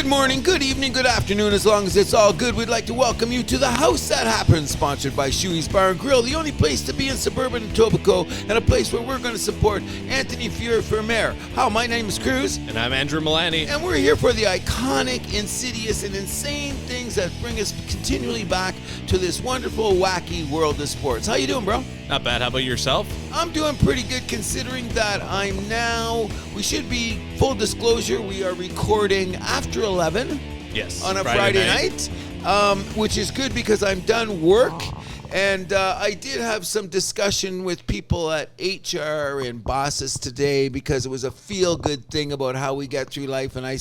Good morning, good evening, good afternoon. As long as it's all good, we'd like to welcome you to The House That Happens, sponsored by Shuey's Bar and Grill, the only place to be in suburban Etobicoke, and a place where we're going to support Anthony Fuhrer for mayor. Hi, my name is Cruz. And I'm Andrew Milani. And we're here for the iconic, insidious, and insane things that bring us continually back to this wonderful, wacky world of sports. How you doing, bro? Not bad. How about yourself? I'm doing pretty good considering that we should be, full disclosure, we are recording after 11 on a Friday night, which is good because I'm done work. And I did have some discussion with people at HR and bosses today because it was a feel-good thing about how we get through life. And they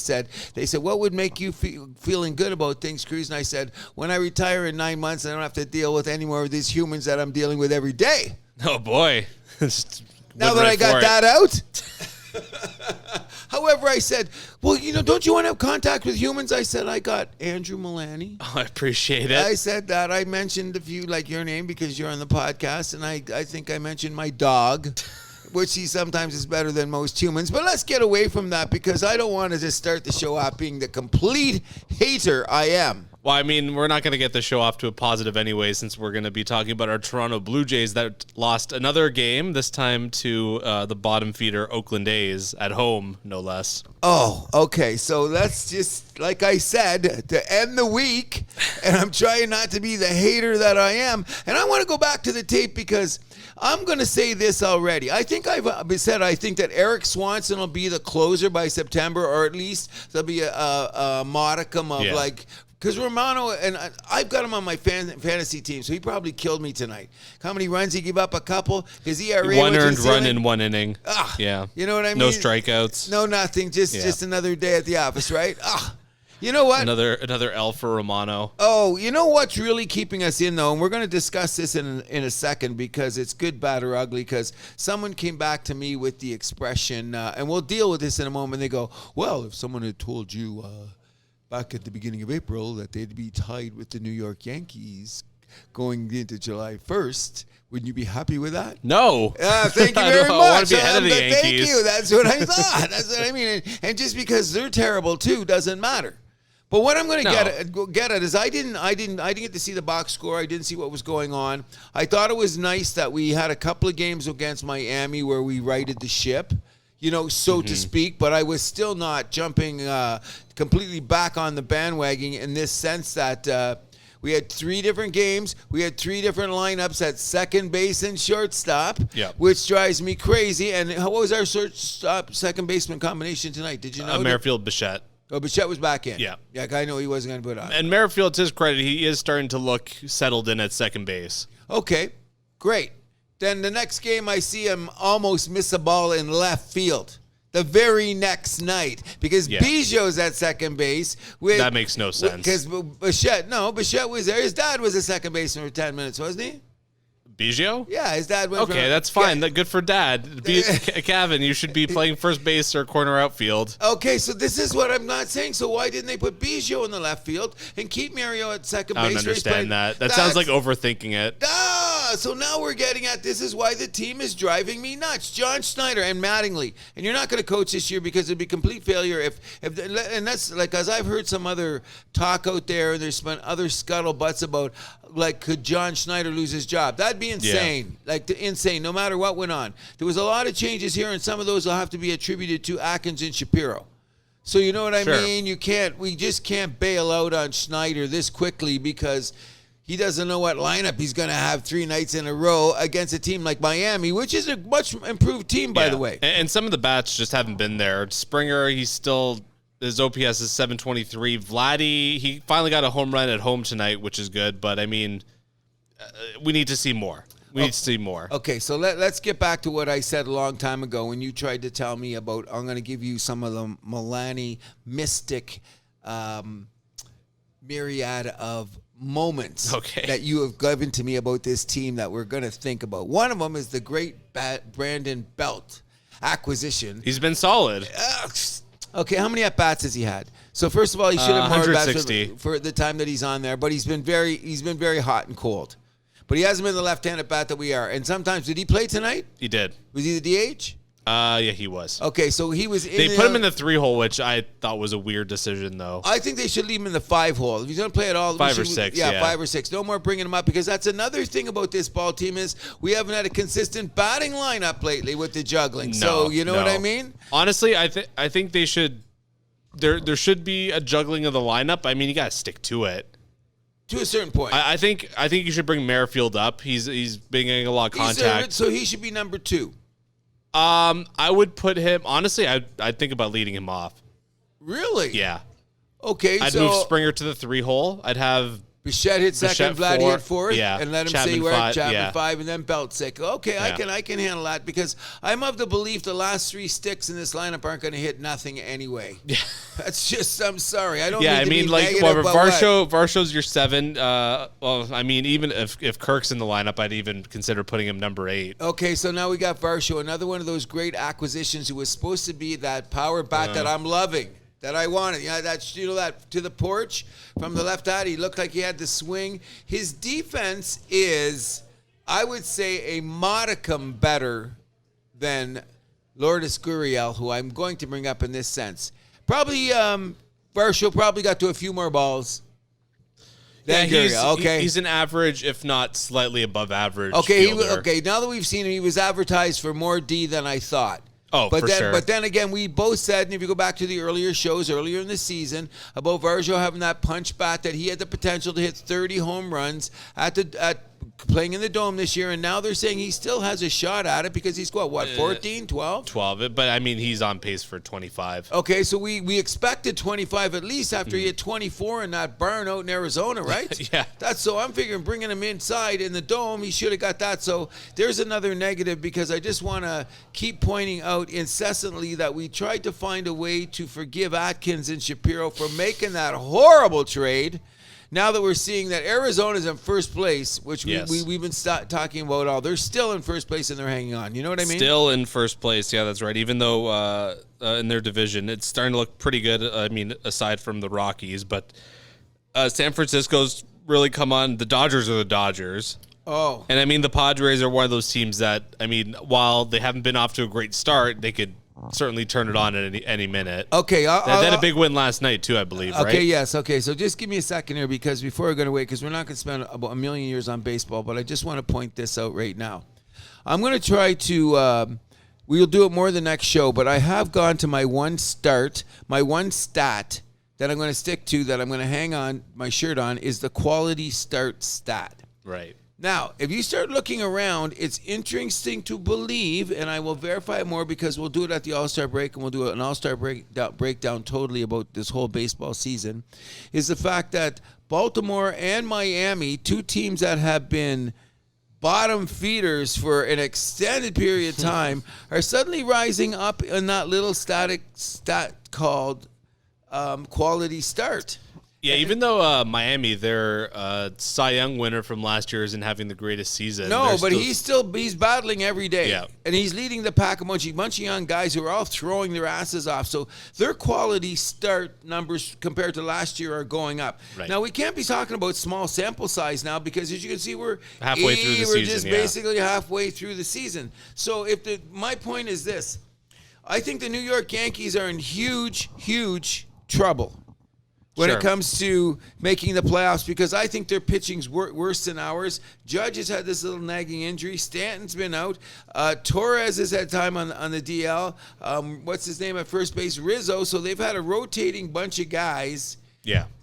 said, what would make you feeling good about things, Cruz? And I said, when I retire in 9 months, I don't have to deal with any more of these humans that I'm dealing with every day. Oh, boy. Now that I got that out. However, I said, well, don't you want to have contact with humans? I said, I got Andrew Milani. Oh, I appreciate it. I said that. I mentioned your name because you're on the podcast, and I think I mentioned my dog, which he sometimes is better than most humans. But let's get away from that because I don't want to just start the show off being the complete hater I am. Well, I mean, we're not going to get the show off to a positive anyway, since we're going to be talking about our Toronto Blue Jays that lost another game, this time to the bottom feeder Oakland A's at home, no less. Oh, okay. So that's just, like I said, to end the week, and I'm trying not to be the hater that I am. And I want to go back to the tape because I'm going to say this already. I think I think that Eric Swanson will be the closer by September, or at least there'll be a modicum of because Romano, and I've got him on my fantasy team, so he probably killed me tonight. How many runs he gave up? A couple? His ERA, one earned run in one inning. Yeah. You know what I mean? No strikeouts. No nothing. Just another day at the office, right? You know what? Another L for Romano. Oh, you know what's really keeping us in, though? And we're going to discuss this in a second because it's good, bad, or ugly, because someone came back to me with the expression, and we'll deal with this in a moment. They go, well, if someone had told you back at the beginning of April that they'd be tied with the New York Yankees going into July 1st, wouldn't you be happy with that? No. Thank you very much. I want to be ahead of the Yankees. Thank you. That's what I thought. That's what I mean. And just because they're terrible too doesn't matter. But what I'm going to get at is I didn't get to see the box score. I didn't see what was going on. I thought it was nice that we had a couple of games against Miami where we righted the ship, so to speak, but I was still not jumping completely back on the bandwagon in this sense that we had 3 different games. We had 3 different lineups at second base and shortstop, which drives me crazy. And what was our shortstop second baseman combination tonight? Did you know? Merrifield Bichette. Oh, Bichette was back in. Yeah. Yeah, I know he wasn't going to put on. And Merrifield, to his credit, he is starting to look settled in at second base. Okay, great. Then the next game I see him almost miss a ball in left field. The very next night. Because Bijot's at second base. That makes no sense. Because Bichette was there. His dad was a second baseman for 10 minutes, wasn't he? Bijot? Yeah, his dad went that's fine. Good for Dad. Kevin, you should be playing first base or corner outfield. Okay, so this is what I'm not saying. So why didn't they put Bijot in the left field and keep Mario at second base? I don't understand that. That sounds like overthinking it. So now we're getting at this is why the team is driving me nuts. John Schneider and Mattingly. And you're not going to coach this year because it'd be complete failure if and that's like, as I've heard some other talk out there, and there's been other scuttlebutts about, like, could John Schneider lose his job? That'd be insane. Insane, no matter what went on. There was a lot of changes here, and some of those will have to be attributed to Atkins and Shapiro. So you know what I mean? We just can't bail out on Schneider this quickly because he doesn't know what lineup he's going to have 3 nights in a row against a team like Miami, which is a much improved team, by the way. And some of the bats just haven't been there. Springer, his OPS is 723. Vladdy, he finally got a home run at home tonight, which is good. But, I mean, we need to see more. We need to see more. Okay, so let's get back to what I said a long time ago when you tried to tell me about, I'm going to give you some of the Milani mystic myriad of moments that you have given to me about this team that we're going to think about. One of them is the great Brandon Belt acquisition. He's been solid. Okay, how many at-bats has he had? So first of all, he should have more at-bats for the time that he's on there, but he's been very hot and cold. But he hasn't been the left-handed bat that we are. And sometimes, did he play tonight? He did. Was he the DH? Yeah, he was. Okay, so he was in They put him in the 3-hole, which I thought was a weird decision, though. I think they should leave him in the 5-hole. If he's going to play at all, 5 or 6. Yeah, 5 or 6. No more bringing him up, because that's another thing about this ball team is we haven't had a consistent batting lineup lately with the juggling. So you know what I mean? Honestly, I think they should. There should be a juggling of the lineup. I mean, you got to stick to it. To a certain point. I think you should bring Merrifield up. He's been getting a lot of contact. So he should be number 2. I would put him, honestly, I'd think about leading him off. Really? Yeah. Okay, I'd move Springer to the 3-hole. I'd have Bichette hit second, Vladdy hit 4th, yeah. and let him Chapman say where five, Chapman yeah. 5, and then Belt 6. Okay, Yeah. I can handle that, because I'm of the belief the last 3 sticks in this lineup aren't going to hit nothing anyway. Yeah. That's just, I'm sorry. I don't Yeah, I mean to mean, be like, negative, whatever. but what? Varsho's your 7. Well, I mean, even if Kirk's in the lineup, I'd even consider putting him number 8. Okay, so now we got Varsho, another one of those great acquisitions who was supposed to be that power bat that I'm loving. That I wanted. Yeah, that's, that to the porch from the left side. He looked like he had the swing. His defense is, I would say, a modicum better than Lourdes Gurriel, who I'm going to bring up in this sense. Probably, Varsho probably got to a few more balls than Gurriel. Okay. He's an average, if not slightly above average. Okay, fielder. now that we've seen him, he was advertised for more D than I thought. Oh, for sure. But then again, we both said, and if you go back to the earlier shows earlier in the season, about Varsho having that punch bat, that he had the potential to hit 30 home runs at playing in the Dome this year, and now they're saying he still has a shot at it because he's 14, 12? 12, but I mean, he's on pace for 25. Okay, so we expected 25 at least after he hit 24 in that barn out in Arizona, right? Yeah. So I'm figuring bringing him inside in the Dome, he should have got that. So there's another negative, because I just want to keep pointing out incessantly that we tried to find a way to forgive Atkins and Shapiro for making that horrible trade. Now that we're seeing that Arizona's in first place, which we've been talking about all, they're still in first place and they're hanging on. You know what I mean? Still in first place. Yeah, that's right. Even though in their division, it's starting to look pretty good. I mean, aside from the Rockies, but San Francisco's really come on. The Dodgers are the Dodgers. Oh. And I mean, the Padres are one of those teams that, I mean, while they haven't been off to a great start, they could certainly turn it on at any minute. Okay. They had a big win last night, too, I believe, right? Okay, yes. Okay, so just give me a second here, because before we're going to wait, because we're not going to spend about a million years on baseball, but I just want to point this out right now. I'm going to try to, we'll do it more the next show, but I have gone to my one stat that I'm going to stick to, that I'm going to hang on my shirt on, is the quality start stat. Right. Now, if you start looking around, it's interesting to believe, and I will verify it more because we'll do it at the All-Star break, and we'll do an All-Star breakdown totally about this whole baseball season, is the fact that Baltimore and Miami, 2 teams that have been bottom feeders for an extended period of time, are suddenly rising up in that little stat called quality start. Yeah, even though Miami, their Cy Young winner from last year, isn't having the greatest season. No, but he's battling every day. Yeah. And he's leading the pack, a bunch of young guys who are all throwing their asses off. So their quality start numbers compared to last year are going up. Right. Now, we can't be talking about small sample size now, because as you can see, we're halfway through the we're season. just basically halfway through the season. So my point is this. I think the New York Yankees are in huge, huge trouble when it comes to making the playoffs, because I think their pitching's worse than ours. Judge has had this little nagging injury. Stanton's been out. Torres has had time on the DL. What's his name at first base? Rizzo. So they've had a rotating bunch of guys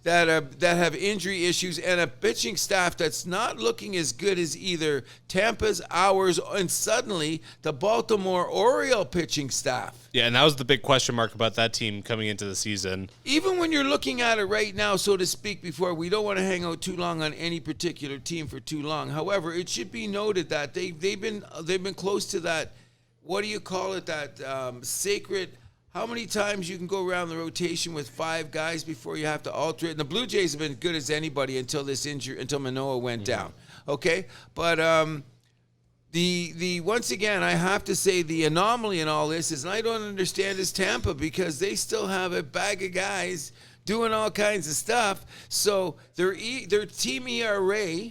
that have injury issues, and a pitching staff that's not looking as good as either Tampa's, ours, and suddenly the Baltimore Oriole pitching staff. Yeah, and that was the big question mark about that team coming into the season. Even when you're looking at it right now, so to speak, before, we don't want to hang out too long on any particular team for too long. However, it should be noted that they've been close to that. What do you call it? That sacred. How many times you can go around the rotation with 5 guys before you have to alter it? And the Blue Jays have been good as anybody until this injury, until Manoah went down. Okay, but the once again, I have to say the anomaly in all this is, and I don't understand, is Tampa, because they still have a bag of guys doing all kinds of stuff. So their team ERA,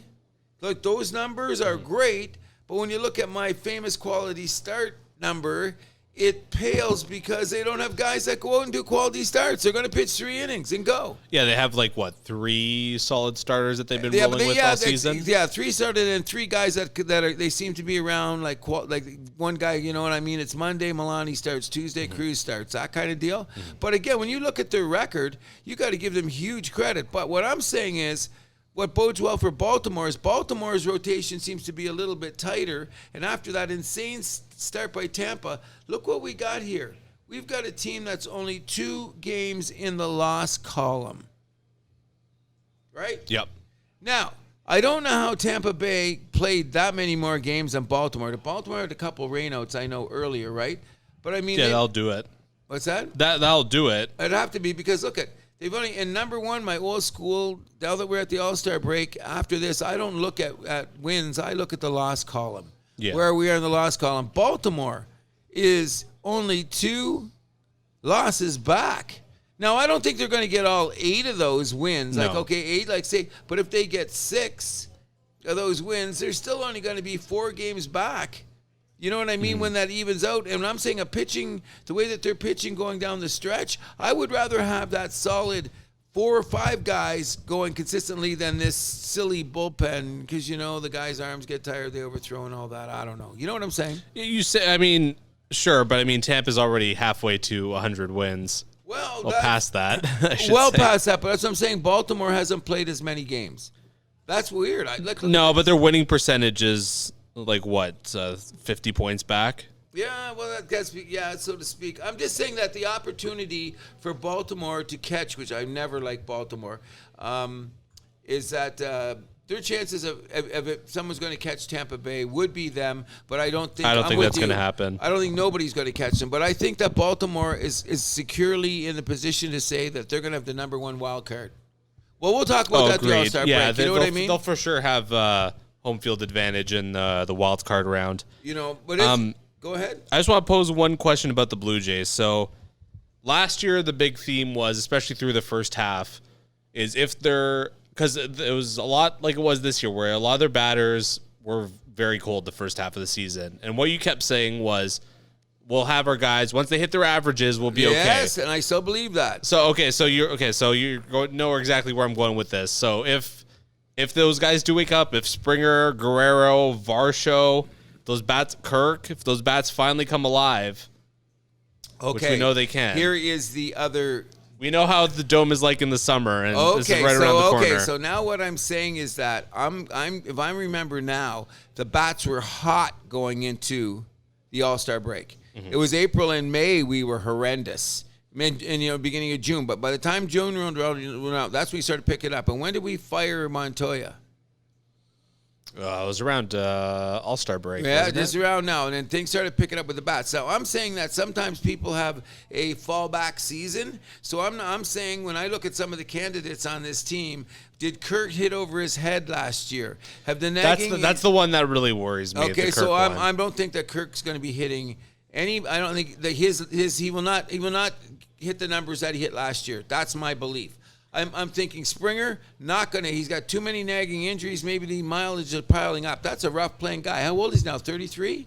look, those numbers are great, but when you look at my famous quality start number, it pales because they don't have guys that go out and do quality starts. They're going to pitch 3 innings and go. Yeah, they have 3 solid starters that they've been rolling with all season. Yeah, 3 started and 3 guys they seem to be around like one guy. You know what I mean? It's Monday, Milani starts. Tuesday, Cruz starts. That kind of deal. But again, when you look at their record, you got to give them huge credit. But what I'm saying is, what bodes well for Baltimore is Baltimore's rotation seems to be a little bit tighter. And after that insane start by Tampa, look what we got here. We've got a team that's only 2 games in the loss column. Right? Yep. Now, I don't know how Tampa Bay played that many more games than Baltimore. Baltimore had a couple rainouts, I know, earlier, right? But I mean... Yeah, that'll do it. What's that? That'll do it. It'd have to be because, look at... They've only, and number one, my old school, now that we're at the All-Star break, after this, I don't look at wins. I look at the loss column. Yeah. Where we are in the loss column. Baltimore is only 2 losses back. Now, I don't think they're going to get all 8 of those wins. No. Like, okay, 8, say, but if they get 6 of those wins, they're still only going to be 4 games back. You know what I mean? When that evens out. And I'm saying the way that they're pitching going down the stretch, I would rather have that solid 4 or 5 guys going consistently than this silly bullpen because, the guys' arms get tired, they overthrow and all that. I don't know. You know what I'm saying? You say, sure, but Tampa's already halfway to 100 wins. Well, past that. Past that, but that's what I'm saying. Baltimore hasn't played as many games. That's weird. No, but their winning percentage is... 50 points back? Yeah, well, so to speak. I'm just saying that the opportunity for Baltimore to catch, which I never liked Baltimore, is that their chances of if someone's going to catch Tampa Bay would be them, but I don't think that's going to happen. I don't think nobody's going to catch them, but I think that Baltimore is securely in the position to say that they're going to have the number 1 wild card. Well, we'll talk about that at the All-Star break. You know what I mean? They'll for sure have home field advantage in the wild card round. But go ahead. I just want to pose one question about the Blue Jays. So last year, the big theme was, especially through the first half, is because it was a lot like it was this year, where a lot of their batters were very cold the first half of the season. And what you kept saying was, we'll have our guys, once they hit their averages, we'll be okay. Yes, and I still believe that. So you know exactly where I'm going with this. So if those guys do wake up, if Springer, Guerrero, Varsho, if those bats finally come alive, which we know they can. Here is the other. We know how the dome is like in the summer, and this is right around the corner. Okay, so now what I'm saying is that if I remember now, the bats were hot going into the All-Star break. It was April and May we were horrendous. Beginning of June. But by the time June went out, that's when we started picking up. And when did we fire Montoya? It was around All-Star break. Yeah, just around now. And then things started picking up with the bats. So I'm saying that sometimes people have a fallback season. So I'm saying when I look at some of the candidates on this team, did Kirk hit over his head last year? Have the nagging... That's the one that really worries me. Okay, so I don't think that Kirk's going to be hitting any... I don't think that he will not hit the numbers that he hit last year. That's my belief. I'm thinking Springer, not going to. He's got too many nagging injuries. Maybe the mileage is piling up. That's a rough playing guy. How old is he now, 33?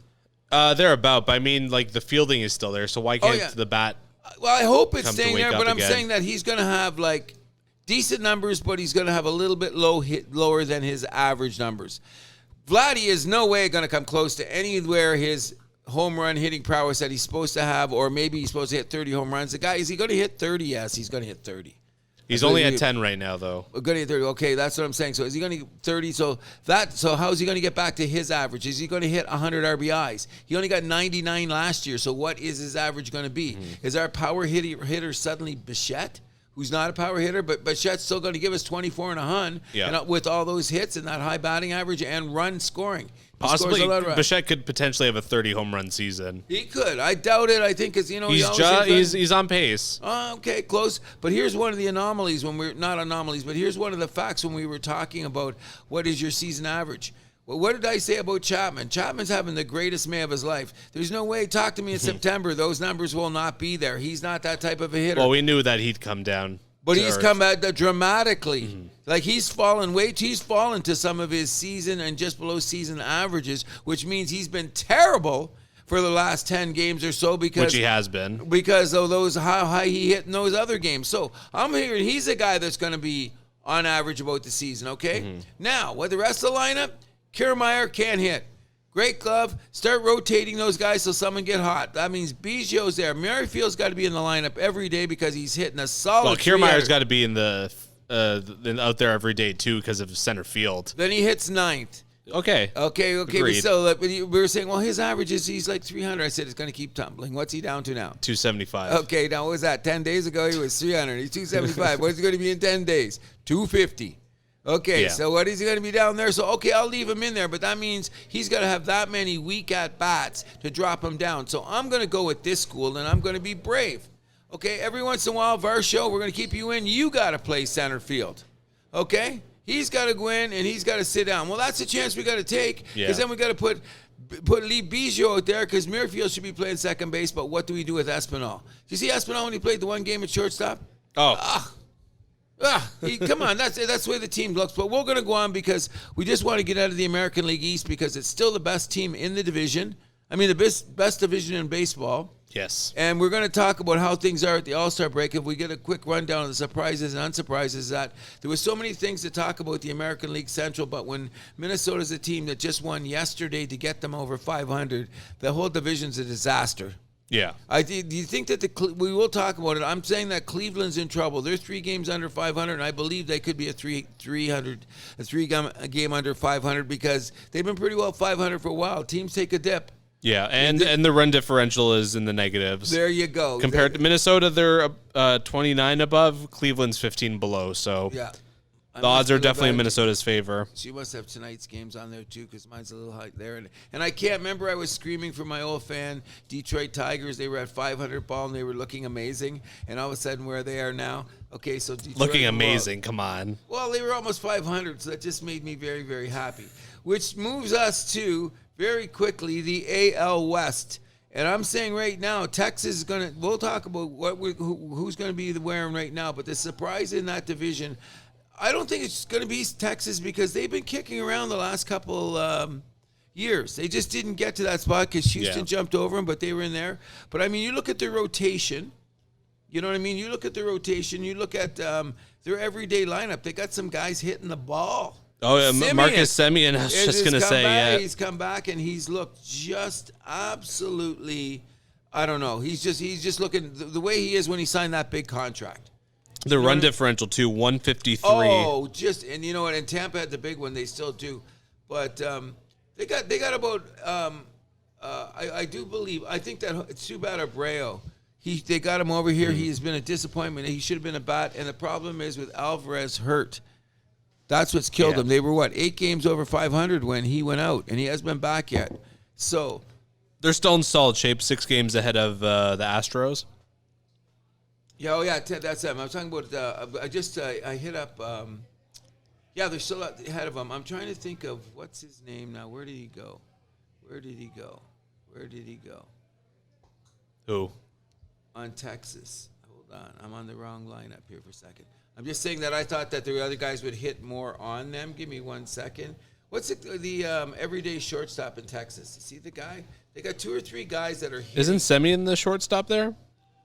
They're about. But I mean, the fielding is still there, so why can't the bat... Well, I hope it's staying there, but I'm saying that he's going to have, decent numbers, but he's going to have a little bit lower than his average numbers. Vladdy is no way going to come close to anywhere his home run hitting prowess that he's supposed to have, or maybe he's supposed to hit 30 home runs. The guy, is he going to hit 30? Yes, he's going to hit 30. He's only at 10 right now, though. Going to hit 30. Okay, that's what I'm saying. So is he going to get 30? So how is he going to get back to his average? Is he going to hit 100 RBIs? He only got 99 last year. So what is his average going to be? Is our power hitter suddenly Bichette, who's not a power hitter, but Bichette's still going to give us 24 and a hun, and with all those hits and that high batting average and run scoring? Possibly, Bichette could potentially have a 30 home run season. He could. I doubt it. I think because he's on pace. Okay, close. But here's one of the anomalies but here's one of the facts when we were talking about what is your season average. Well, what did I say about Chapman? Chapman's having the greatest May of his life. There's no way. Talk to me in September. Those numbers will not be there. He's not that type of a hitter. Well, we knew that he'd come down. But he's come out dramatically. He's fallen to some of his season and just below season averages, which means he's been terrible. for the last 10 games or so which he has been. Because of those how high he hit in those other games. So I'm hearing he's a guy that's going to be on average about the season, okay? Now, with the rest of the lineup, Kiermaier can't hit. Great glove. Start rotating those guys till someone get hot. That means Biggio's there. Merrifield's got to be in the lineup every day because he's hitting a solid. Well, Kiermaier's got to be in the out there every day too because of center field. Then he hits ninth. Okay. But so we were saying, well, his average is he's like 300. I said it's going to keep tumbling. What's he down to now? 275. Okay, now what was that? 10 days ago he was 300. He's 275. What's he going to be in 10 days? 250. Okay, so what is he going to be down there? So, okay, I'll leave him in there, but that means he's got to have that many weak at-bats to drop him down. So I'm going to go with this school, and I'm going to be brave. Okay, every once in a while, Varsho, we're going to keep you in. You got to play center field. Okay? He's got to go in, and he's got to sit down. Well, that's a chance we got to take, because then we got to leave Biggio out there, because Merrifield should be playing second base, but what do we do with Espinal? Did you see Espinal when he played the one game at shortstop? Come on, that's the way the team looks. But we're going to go on because we just want to get out of the American League East because it's still the best team in the division. I mean, the best division in baseball. Yes. And we're going to talk about how things are at the All-Star break. If we get a quick rundown of the surprises and unsurprises, that there were so many things to talk about the American League Central, but when Minnesota's a team that just won yesterday to get them over 500, the whole division's a disaster. Yeah. Do you think that we will talk about it? I'm saying that Cleveland's in trouble. They're 3 games under 500, and I believe they could be a 3 game under 500 because they've been pretty well 500 for a while. Teams take a dip. Yeah, and the run differential is in the negatives. There you go. Compared to Minnesota, they're 29 above. Cleveland's 15 below. So yeah. The odds are definitely in Minnesota's favor. So you must have tonight's games on there, too, because mine's a little high there. And I can't remember, I was screaming for my old fan, Detroit Tigers. They were at 500 ball, and they were looking amazing. And all of a sudden, where they are now, okay, so Detroit. Looking amazing, come on. Well, they were almost 500, so that just made me very, very happy. Which moves us to, very quickly, the AL West. And I'm saying right now, Texas is going to, we'll talk about who's going to be wearing right now, but the surprise in that division, I don't think it's going to be Texas because they've been kicking around the last couple years. They just didn't get to that spot because Houston jumped over them, but they were in there. But, I mean, you look at their rotation. You know what I mean? You look at their rotation. You look at their everyday lineup. They got some guys hitting the ball. Oh, yeah, Marcus Semien, I was just going to say, yeah. He's come back, and he's looked just absolutely, I don't know. He's just looking the way he is when he signed that big contract. The run differential, too, 153. Oh, and you know what? And Tampa had the big one. They still do. But they got about, I do believe, I think that it's too bad Abreu. They got him over here. He has been a disappointment. He should have been a bat. And the problem is with Alvarez hurt. That's what's killed him. They were, 8 games over 500 when he went out, and he hasn't been back yet. So they're still in solid shape, 6 games ahead of the Astros. Yeah, that's them. I'm talking about, I hit up, they're still ahead of him. I'm trying to think of, what's his name now? Where did he go? Who? On Texas. Hold on. I'm on the wrong lineup here for a second. I'm just saying that I thought that the other guys would hit more on them. Give me 1 second. What's the everyday shortstop in Texas? You see the guy? They got 2 or 3 guys that are hitting. Isn't Semien the shortstop there?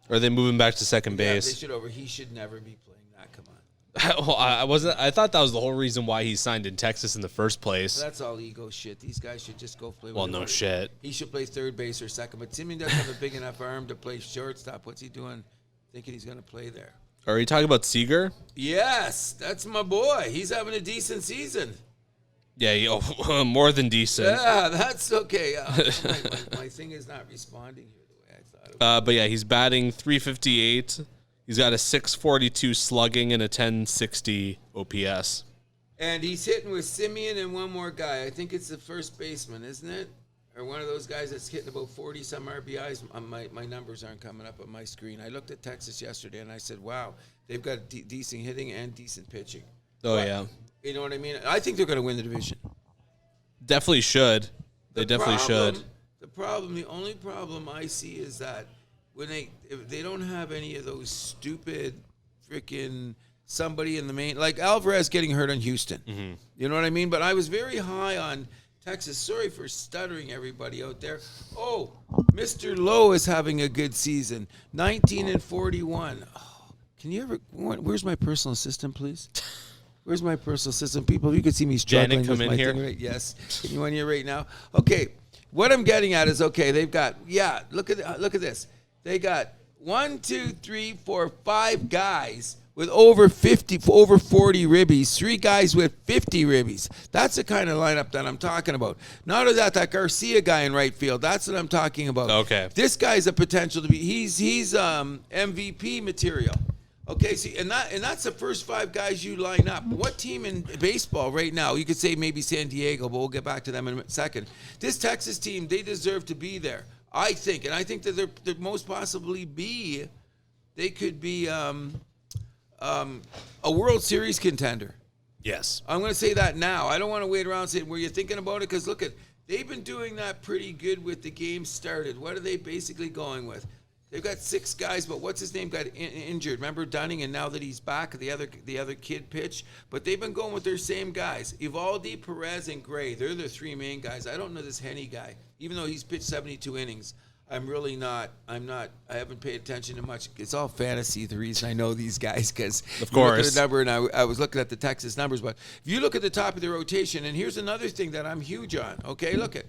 Or are they moving back to second base? He should never be playing that. Come on. Well, I thought that was the whole reason why he signed in Texas in the first place. That's all ego shit. These guys should just go play. Well, no shit. He should play third base or second. But Simeon doesn't have a big enough arm to play shortstop. What's he doing? Thinking he's going to play there. Are you talking about Seager? Yes, that's my boy. He's having a decent season. Yeah, more than decent. Yeah, that's okay. My thing is not responding here the way I thought it would. But yeah, he's batting .358. He's got a .642 slugging and a .1060 OPS. And he's hitting with Simeon and one more guy. I think it's the first baseman, isn't it? Or one of those guys that's hitting about 40-some RBIs. My numbers aren't coming up on my screen. I looked at Texas yesterday, and I said, wow, they've got decent hitting and decent pitching. Yeah. You know what I mean? I think they're going to win the division. Definitely should. They definitely should. The only problem I see is that if they don't have any of those stupid freaking somebody in the main, like Alvarez getting hurt on Houston. Mm-hmm. You know what I mean? But I was very high on Texas. Sorry for stuttering, everybody out there. Oh, Mr. Lowe is having a good season. 19-41. Oh, can you ever? Where's my personal assistant, please? Where's my personal assistant? People, you can see me struggling Janet, come with in my here. thing. Right? Yes. Can you in here right now? Okay. What I'm getting at is they've got Look at this. They got 1, 2, 3, 4, 5 guys with over 40 ribbies, 3 guys with 50 ribbies. That's the kind of lineup that I'm talking about. Not only that Garcia guy in right field. That's what I'm talking about. Okay. This guy's a potential to be. He's MVP material. Okay, see, and that's the first 5 guys you line up. What team in baseball right now? You could say maybe San Diego, but we'll get back to them in a second. This Texas team, they deserve to be there, I think, and I think that they're most possibly they could be a World Series contender. Yes. I'm going to say that now. I don't want to wait around and say, were you thinking about it? Because look they've been doing that pretty good with the game started. What are they basically going with? They've got 6 guys, but what's his name got injured? Remember Dunning, and now that he's back, the other kid pitched. But they've been going with their same guys. Evaldi, Perez, and Gray. They're the 3 main guys. I don't know this Henny guy. Even though he's pitched 72 innings, I haven't paid attention to much. It's all fantasy, the reason I know these guys, because of course. Look at the number, and I was looking at the Texas numbers. But if you look at the top of the rotation, and here's another thing that I'm huge on. Okay, look at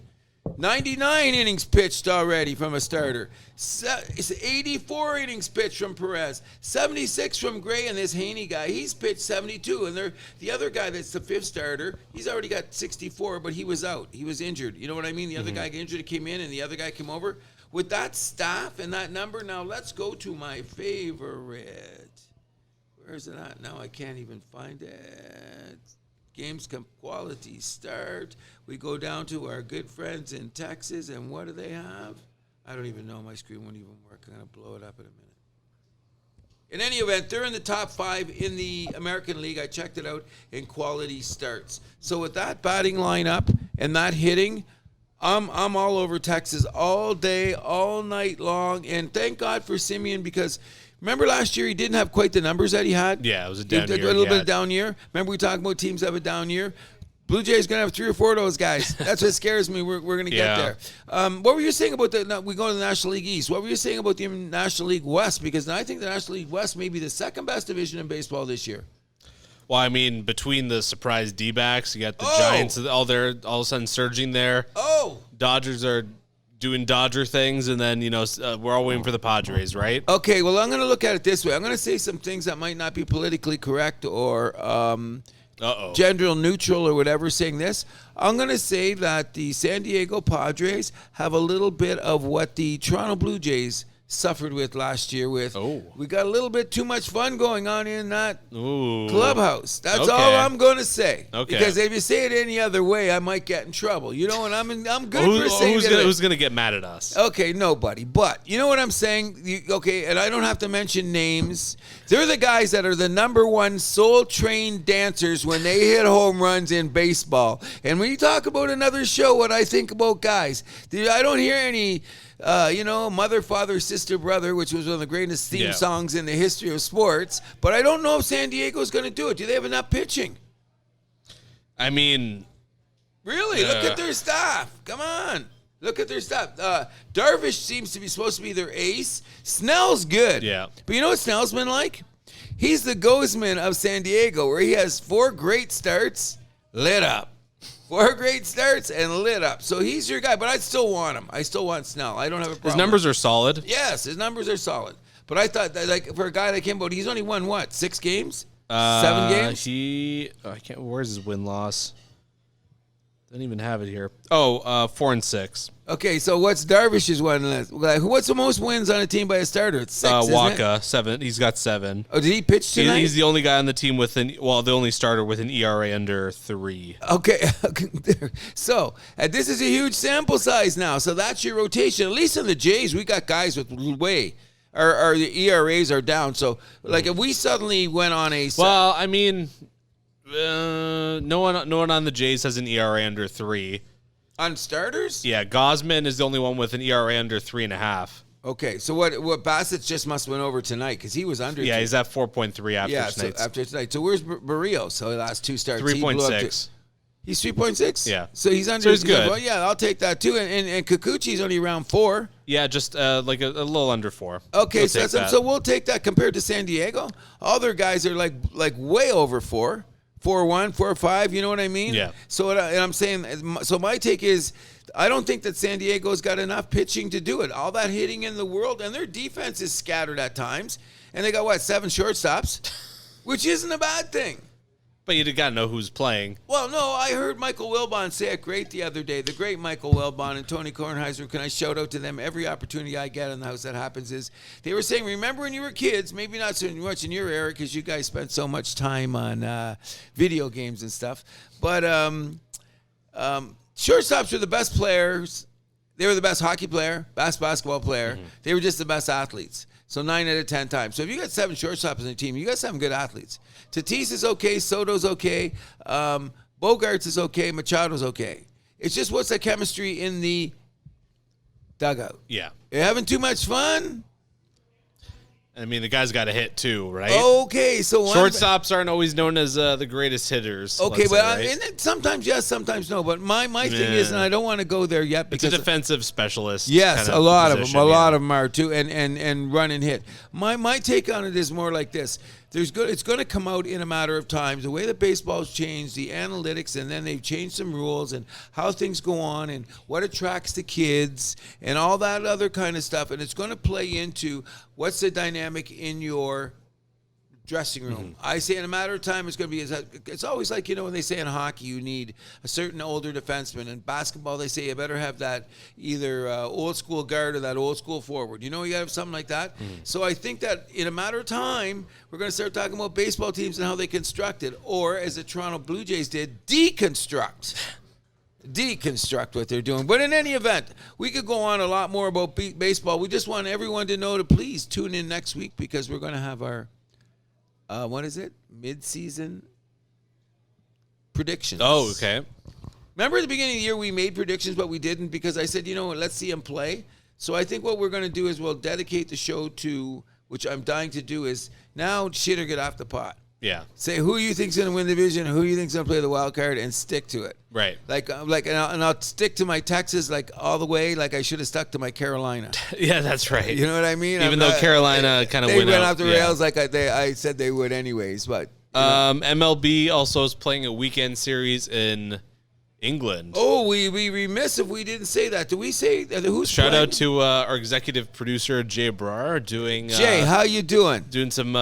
99 innings pitched already from a starter. 84 innings pitched from Perez. 76 from Gray, and this Haney guy, he's pitched 72. And the other guy that's the 5th starter, he's already got 64, but he was out. He was injured. You know what I mean? The other guy got injured, came in, and the other guy came over. With that staff and that number, now let's go to my favorite. Where is it at? Now I can't even find it. Games quality start. We go down to our good friends in Texas, and what do they have? I don't even know. My screen won't even work. I'm going to blow it up in a minute. In any event, they're in the top 5 in the American League. I checked it out in quality starts. So with that batting lineup and that hitting, I'm all over Texas all day, all night long. And thank God for Simeon, because remember last year he didn't have quite the numbers that he had? Yeah, it was a down year. A little bit of down year. Remember we talked about teams that have a down year? Blue Jays going to have 3 or 4 of those guys. That's what scares me. We're going to get there. What were you saying about we go to the National League East. What were you saying about the National League West? Because I think the National League West may be the second best division in baseball this year. Well, I mean, between the surprise D-backs, you got the Giants all of a sudden surging there. Dodgers are doing Dodger things, and then, we're all waiting for the Padres, right? Okay, well, I'm going to look at it this way. I'm going to say some things that might not be politically correct or gender neutral or whatever, saying this. I'm going to say that the San Diego Padres have a little bit of what the Toronto Blue Jays suffered with last year with. We got a little bit too much fun going on in that clubhouse. That's all I'm going to say. Okay. Because if you say it any other way, I might get in trouble. You know, and I'm good for saying it. Who's going to get mad at us? Okay, nobody. But you know what I'm saying? And I don't have to mention names. They're the guys that are the number 1 soul-trained dancers when they hit home runs in baseball. And when you talk about another show, what I think about guys, I don't hear any... Mother, Father, Sister, Brother, which was one of the greatest theme songs in the history of sports. But I don't know if San Diego's going to do it. Do they have enough pitching? I mean... Really? Look at their staff. Come on. Look at their staff. Darvish seems to be supposed to be their ace. Snell's good. Yeah. But you know what Snell's been like? He's the Gozman of San Diego, where he has 4 great starts, lit up. 4 great starts and lit up. So he's your guy, but I still want him. I still want Snell. I don't have a problem. His numbers are solid. Yes, his numbers are solid. But I thought that, for a guy that came about, he's only won what? 6 games? 7 games? I can't. Where's his win-loss? Doesn't even have it here. 4-6. Okay, so what's Darvish's one? What's the most wins on a team by a starter? It's 6, Waka, 7. He's got 7. Oh, did he pitch tonight? He's the only guy on the team the only starter with an ERA under 3. Okay, so this is a huge sample size now. So that's your rotation. At least in the Jays, we got guys with way. Or the ERAs are down. So, if we suddenly went on a... Well, I mean... no one on the Jays has an ERA under 3. On starters? Yeah, Gosman is the only one with an ERA under 3.5. Okay, so what Bassett just must have went over tonight because he was under. Yeah, he's at 4.3 after tonight. So after tonight. So where's Barrios? So the last 2 starts. 3.6. He's 3.6? Yeah. So he's under. So he's good. Well, yeah, I'll take that too. And Kikuchi's only around 4. Yeah, just like a little under 4. Okay, We'll so take that. so we'll take that compared to San Diego. All their guys are like way over 4. 4-1, 4-5, you know what I mean? Yeah. So and I'm saying, so my take is, I don't think that San Diego's got enough pitching to do it. All that hitting in the world, and their defense is scattered at times, and they got 7 shortstops, which isn't a bad thing. But you got to know who's playing. Well, no, I heard Michael Wilbon say it great the other day. The great Michael Wilbon and Tony Kornheiser. Can I shout out to them every opportunity I get in the house that happens is they were saying, remember when you were kids, maybe not so much in your era because you guys spent so much time on video games and stuff, but shortstops were the best players. They were the best hockey player, best basketball player. Mm-hmm. They were just the best athletes. So 9 out of 10 times. So if you got 7 shortstops on the team, you got 7 good athletes. Tatis is okay. Soto's okay. Bogarts is okay. Machado's okay. It's just what's the chemistry in the dugout. Yeah. You're having too much fun? I mean, the guy's got to hit too, right? Okay, so shortstops aren't always known as the greatest hitters. Okay, but right? and sometimes yes, sometimes no. But my thing is, and I don't want to go there yet because it's a defensive specialist. Yes, kind a lot position, of them, a lot of them are too, and run and hit. My take on it is more like this. It's going to come out in a matter of time. The way that baseball's changed, the analytics, and then they've changed some rules and how things go on and what attracts the kids and all that other kind of stuff. And it's going to play into what's the dynamic in your dressing room. Mm-hmm. I say in a matter of time, it's going to be, it's always like, when they say in hockey, you need a certain older defenseman. In basketball, they say you better have that either old school guard or that old school forward. You got to have something like that. Mm-hmm. So I think that in a matter of time, we're going to start talking about baseball teams and how they construct it. Or as the Toronto Blue Jays did, deconstruct what they're doing. But in any event, we could go on a lot more about baseball. We just want everyone to know to please tune in next week because we're going to have our what is it? Mid-season predictions. Oh, okay. Remember at the beginning of the year we made predictions, but we didn't because I said, let's see them play. So I think what we're going to do is we'll dedicate the show to, which I'm dying to do, is now shit or get off the pot. Yeah. Say who you think's going to win the division, who you think's going to play the wild card, and stick to it. Right. And I'll stick to my Texas all the way, like I should have stuck to my Carolina. Yeah, that's right. You know what I mean? Even though Carolina kind of went off the rails like I said they would anyways. But MLB also is playing a weekend series in England. Oh, we remiss if we didn't say that. Do we say who's Shout playing? out to our executive producer Jay Brar doing Jay, how you doing? Doing some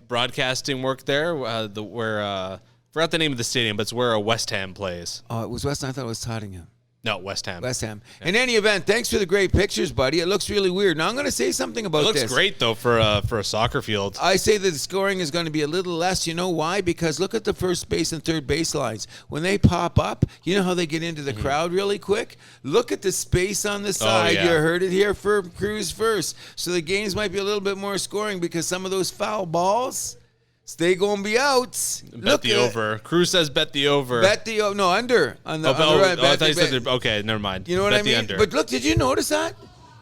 broadcasting work there. Forgot the name of the stadium, but it's where West Ham plays. Oh, it was West Ham. I thought it was Tottenham. No, West Ham. West Ham. Yeah. In any event, thanks for the great pictures, buddy. It looks really weird. Now I'm going to say something about this. It looks great though for a soccer field. I say that the scoring is going to be a little less. You know why? Because look at the first base and third base lines. When they pop up, you know how they get into the crowd really quick? Look at the space on the side. Yeah. You heard it here for Cruz first. So the games might be a little bit more scoring because some of those foul balls, they gonna be out. Bet the over. Cruz says bet the over. Bet the no under on the. I thought you said okay. Never mind. You know what I mean? But look, did you notice that?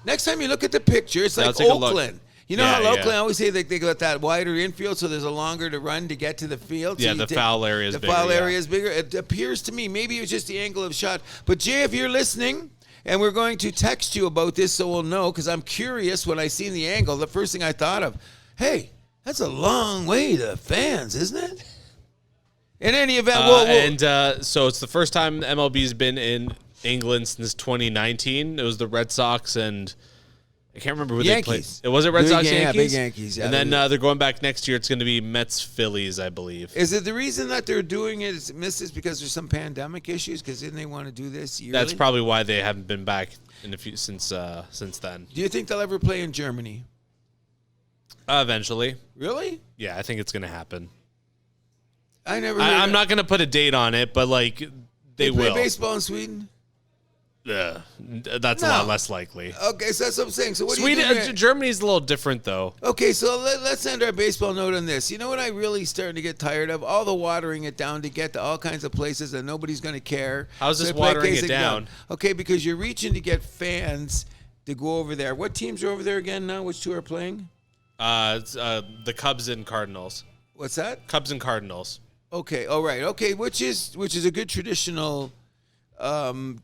Next time you look at the picture, it's like Oakland. You know how Oakland always say they got that wider infield, so there's a longer to run to get to the field. Yeah, so the foul area is bigger. The foul area is bigger. It appears to me maybe it was just the angle of shot. But Jay, if you're listening. And we're going to text you about this so we'll know, because I'm curious when I seen the angle, the first thing I thought of, hey, that's a long way to fans, isn't it? In any event, so it's the first time MLB's been in England since 2019. It was the Red Sox and I can't remember who Yankees. they played. It was Red Sox, Yankees? Yeah, big Yankees. Yeah, and then they're going back next year. It's going to be Mets, Phillies, I believe. Is it the reason that they're doing it is because there's some pandemic issues? Because didn't they want to do this yearly? That's probably why they haven't been back since then. Do you think they'll ever play in Germany? Eventually. Really? Yeah, I think it's going to happen. I'm not going to put a date on it, but they will. Play baseball in Sweden? That's a lot less likely. Okay, so that's what I'm saying. So what Sweden, do you do? Germany's a little different, though. Okay, so let's end our baseball note on this. You know what I really starting to get tired of? All the watering it down to get to all kinds of places and nobody's going to care. How's this watering it down? Okay, because you're reaching to get fans to go over there. What teams are over there again now? Which two are playing? It's, the Cubs and Cardinals. What's that? Cubs and Cardinals. Okay. All right. Okay. Which is a good traditional Division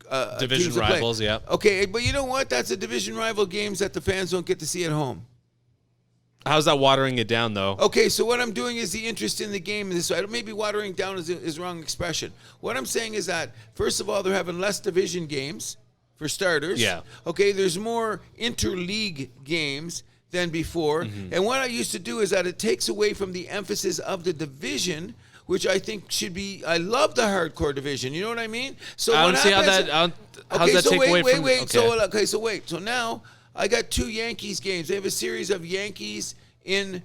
teams to play. rivals, yeah. Okay, but you know what? That's a division rival games that the fans don't get to see at home. How's that watering it down, though? Okay, so what I'm doing is the interest in the game. Maybe watering down is the wrong expression. What I'm saying is that, first of all, they're having less division games, for starters. Yeah. Okay, there's more interleague games than before. Mm-hmm. And what I used to do is that it takes away from the emphasis of the division, which I think should be. I love the hardcore division. You know what I mean? So I what don't see how happens- that. How's Okay, that so take away from? wait. Okay. So wait. So now I got 2 Yankees games. They have a series of Yankees in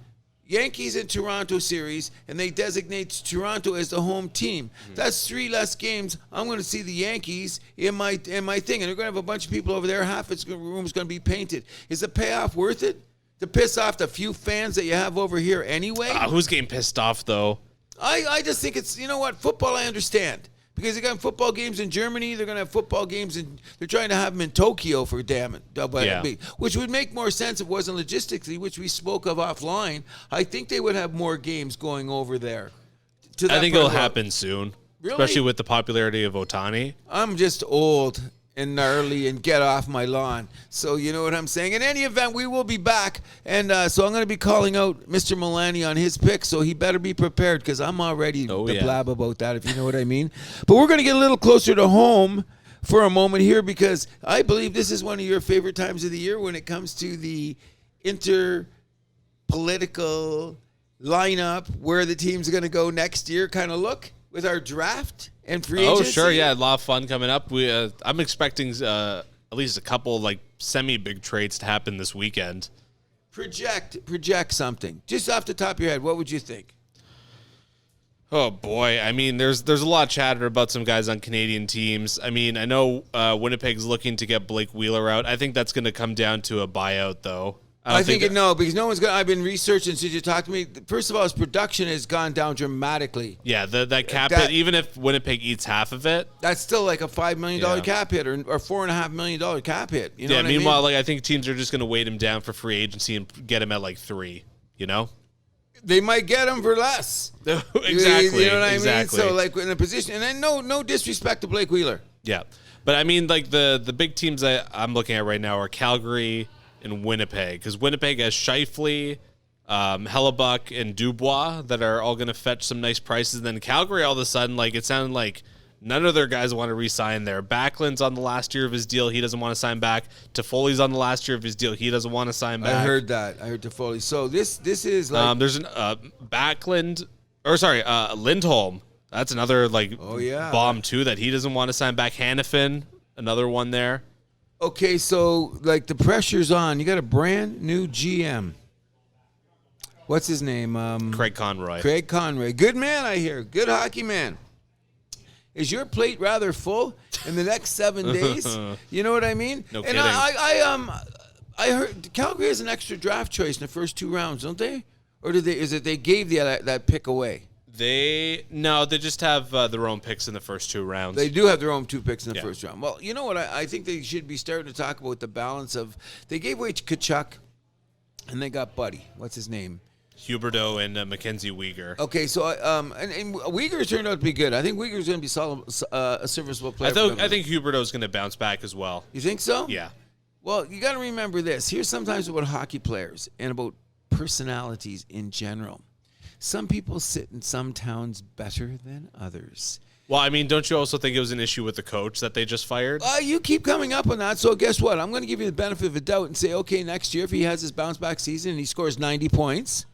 Toronto series, and they designate Toronto as the home team. That's 3 less games. I'm going to see the Yankees in my thing, and they're going to have a bunch of people over there. Half its room's going to be painted. Is the payoff worth it to piss off the few fans that you have over here anyway? Who's getting pissed off though? I just think it's, you know what, football I understand. Because they got football games in Germany, they're going to have football games they're trying to have them in Tokyo, for damn it. Yeah. Which would make more sense if it wasn't logistically, which we spoke of offline. I think they would have more games going over there. I think it'll happen soon. Really? Especially with the popularity of Ohtani. I'm just old and gnarly and get off my lawn. So you know what I'm saying? In any event, we will be back. And so I'm going to be calling out Mr. Milani on his pick, so he better be prepared because I'm already blab about that, if you know what I mean. But we're going to get a little closer to home for a moment here because I believe this is one of your favorite times of the year when it comes to the interpolitical lineup, where the team's going to go next year kind of look with our draft and free agency. Oh, sure, yeah, a lot of fun coming up. I'm expecting at least a couple like semi-big trades to happen this weekend. Project something. Just off the top of your head, what would you think? Oh boy, I mean, there's a lot of chatter about some guys on Canadian teams. I mean, I know Winnipeg's looking to get Blake Wheeler out. I think that's going to come down to a buyout, though. I think no, because no one's going to. I've been researching since you talked to me. First of all, his production has gone down dramatically. Yeah, that cap hit, even if Winnipeg eats half of it. That's still like a $5 million cap hit or $4.5 million cap hit. You know what meanwhile, I mean? I think teams are just going to weight him down for free agency and get him at like 3, you know? They might get him for less. Exactly. You know what I mean? Exactly. So, like, in a position, and then no disrespect to Blake Wheeler. Yeah. But, I mean, like, the big teams I'm looking at right now are Calgary and Winnipeg, because Winnipeg has Scheifele, Hellebuck, and Dubois that are all going to fetch some nice prices. Then Calgary, all of a sudden, like, it sounded like none of their guys want to re-sign there. Backlund's on the last year of his deal. He doesn't want to sign back. Toffoli's on the last year of his deal. He doesn't want to sign back. I heard that. I heard Toffoli. So this is like... there's an Lindholm. That's another, like, bomb, too, that he doesn't want to sign back. Hannafin, another one there. Okay, so, like, the pressure's on. You got a brand new GM. What's his name? Craig Conroy. Craig Conroy. Good man, I hear. Good hockey man. Is your plate rather full in the next 7 days? You know what I mean? No kidding. And I heard Calgary has an extra draft choice in the first 2 rounds, don't they? Or they gave that pick away? They just have their own picks in the first 2 rounds. They do have their own 2 picks in the first round. Well, you know what? I think they should be starting to talk about the balance of. They gave away Kachuk, and they got Buddy. What's his name? Huberdeau and Mackenzie Weegar. Okay, so and Weegar turned out to be good. I think Weegar's going to be a serviceable player. I think Huberdeau's going to bounce back as well. You think so? Yeah. Well, you got to remember this. Here's sometimes about hockey players and about personalities in general. Some people sit in some towns better than others. Well, I mean, don't you also think it was an issue with the coach that they just fired? You keep coming up on that, so guess what? I'm going to give you the benefit of the doubt and say, okay, next year if he has his bounce-back season and he scores 90 points,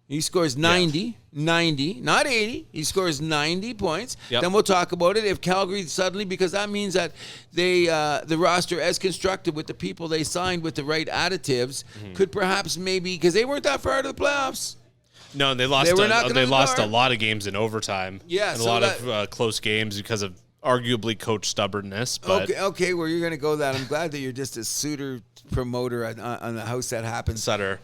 he scores 90, not 80, he scores 90 points, then we'll talk about it. If Calgary suddenly, because that means that the roster as constructed with the people they signed with the right additives could perhaps maybe, because they weren't that far out of the playoffs. No, they lost. They lost a lot of games in overtime. Yeah, and a lot of close games because of arguably coach stubbornness. But okay, well, you're going to go that. I'm glad that you're just a suitor promoter on the house that happens. Sutter.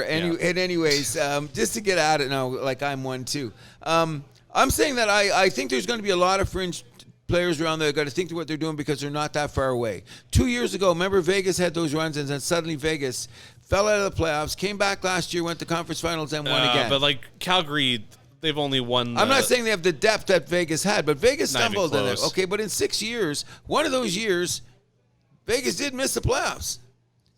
And anyways, just to get at it now, like I'm one too. I'm saying that I think there's going to be a lot of fringe players around there got to think to what they're doing because they're not that far away. 2 years ago, remember Vegas had those runs and then suddenly Vegas fell out of the playoffs, came back last year, went to conference finals and won again. But like Calgary, they've only won. I'm not saying they have the depth that Vegas had, but Vegas Not even stumbled in it. close. Okay, but in 6 years, one of those years, Vegas did miss the playoffs.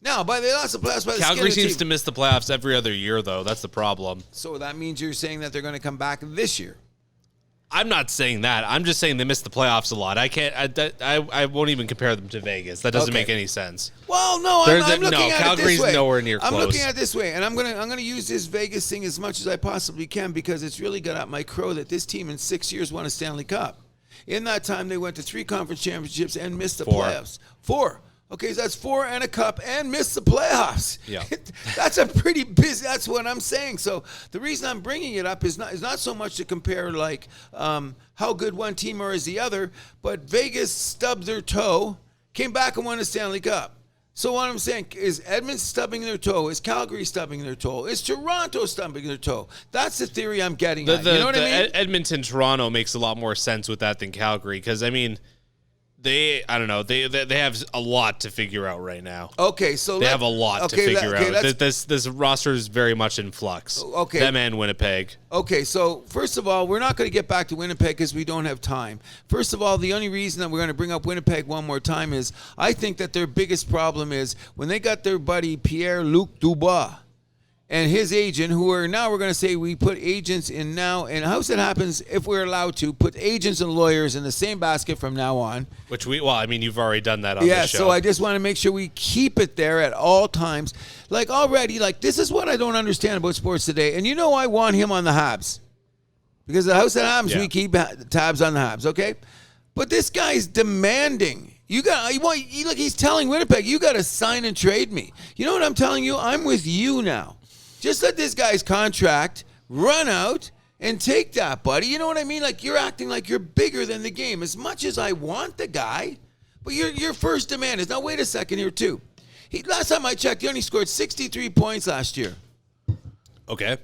Now, they lost the playoffs by the Calgary skin of seems to miss the playoffs every other year, though. That's the problem. So that means you're saying that they're going to come back this year. I'm not saying that. I'm just saying they missed the playoffs a lot. I can't. I won't even compare them to Vegas. That doesn't make any sense. Well, no, I'm looking at Calgary's it this way. nowhere near close. I'm looking at it this way, and I'm gonna use this Vegas thing as much as I possibly can because it's really got up my crow that this team in 6 years won a Stanley Cup. In that time, they went to 3 conference championships and missed the playoffs. 4. Okay, so that's 4 and a cup and missed the playoffs. Yeah. That's a pretty busy, that's what I'm saying. So the reason I'm bringing it up is not so much to compare like how good one team or is the other, but Vegas stubbed their toe, came back and won a Stanley Cup. So what I'm saying is Edmonton stubbing their toe, is Calgary stubbing their toe, is Toronto stubbing their toe. That's the theory I'm getting at. You know what I mean? Edmonton-Toronto makes a lot more sense with that than Calgary because, I mean, they have a lot to figure out right now. Okay, so they have a lot to figure out. This roster is very much in flux. Okay, them and Winnipeg. Okay, so first of all, we're not going to get back to Winnipeg because we don't have time. First of all, the only reason that we're going to bring up Winnipeg one more time is I think that their biggest problem is when they got their buddy Pierre-Luc Dubois and his agent, who are now we're going to say we put agents in now, and how's it happens if we're allowed to put agents and lawyers in the same basket from now on. Which you've already done that on the show. So I just want to make sure we keep it there at all times. Like already, this is what I don't understand about sports today. And you know I want him on the Habs. Because the House of Habs, we keep tabs on the Habs, okay? But this guy's demanding. He's telling Winnipeg, you got to sign and trade me. You know what I'm telling you? I'm with you now. Just let this guy's contract run out and take that, buddy. You know what I mean? Like, you're acting like you're bigger than the game. As much as I want the guy, but your first demand is, now wait a second here, too. Last time I checked, he only scored 63 points last year. Okay.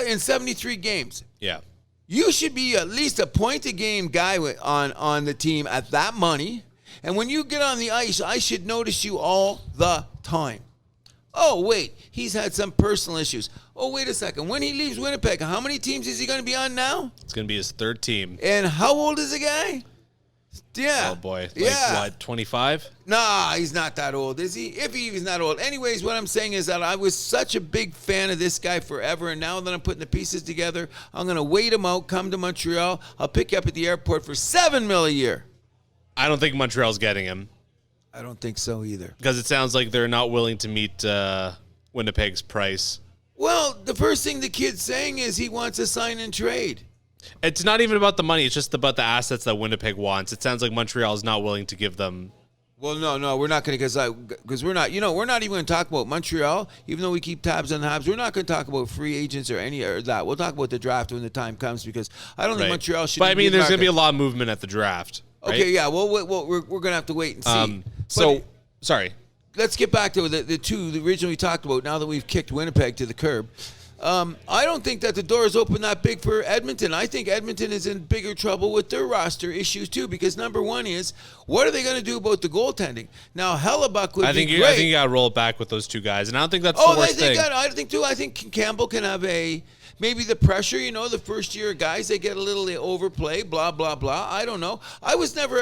In 73 games. Yeah. You should be at least a point-a-game guy on the team at that money. And when you get on the ice, I should notice you all the time. Oh, wait, he's had some personal issues. Oh, wait a second. When he leaves Winnipeg, how many teams is he going to be on now? It's going to be his 3rd team. And how old is the guy? Yeah. Oh, boy. What, 25? Nah, he's not that old, is he? If he's not old. Anyways, what I'm saying is that I was such a big fan of this guy forever, and now that I'm putting the pieces together, I'm going to wait him out, come to Montreal. I'll pick you up at the airport for $7 million a year. I don't think Montreal's getting him. I don't think so either. Because it sounds like they're not willing to meet Winnipeg's price. Well, the first thing the kid's saying is he wants a sign and trade. It's not even about the money. It's just about the assets that Winnipeg wants. It sounds like Montreal is not willing to give them. Well, no, we're not going to, because we're not even going to talk about Montreal, even though we keep tabs on the Habs. We're not going to talk about free agents or any of that. We'll talk about the draft when the time comes, because I don't think Montreal should. But I mean, there's going to be a lot of movement at the draft. Right? Okay, yeah. Well, we're going to have to wait and see. Sorry. Let's get back to the two that originally we talked about. Now that we've kicked Winnipeg to the curb, I don't think that the door is open that big for Edmonton. I think Edmonton is in bigger trouble with their roster issues too, because number one is, what are they going to do about the goaltending? Now, Hellebuck would be great. I think you got to roll it back with those two guys, and I don't think that's the worst thing. I think too. I think Campbell can have maybe the pressure, the first year guys, they get a little overplay, blah, blah, blah. I don't know. I was never,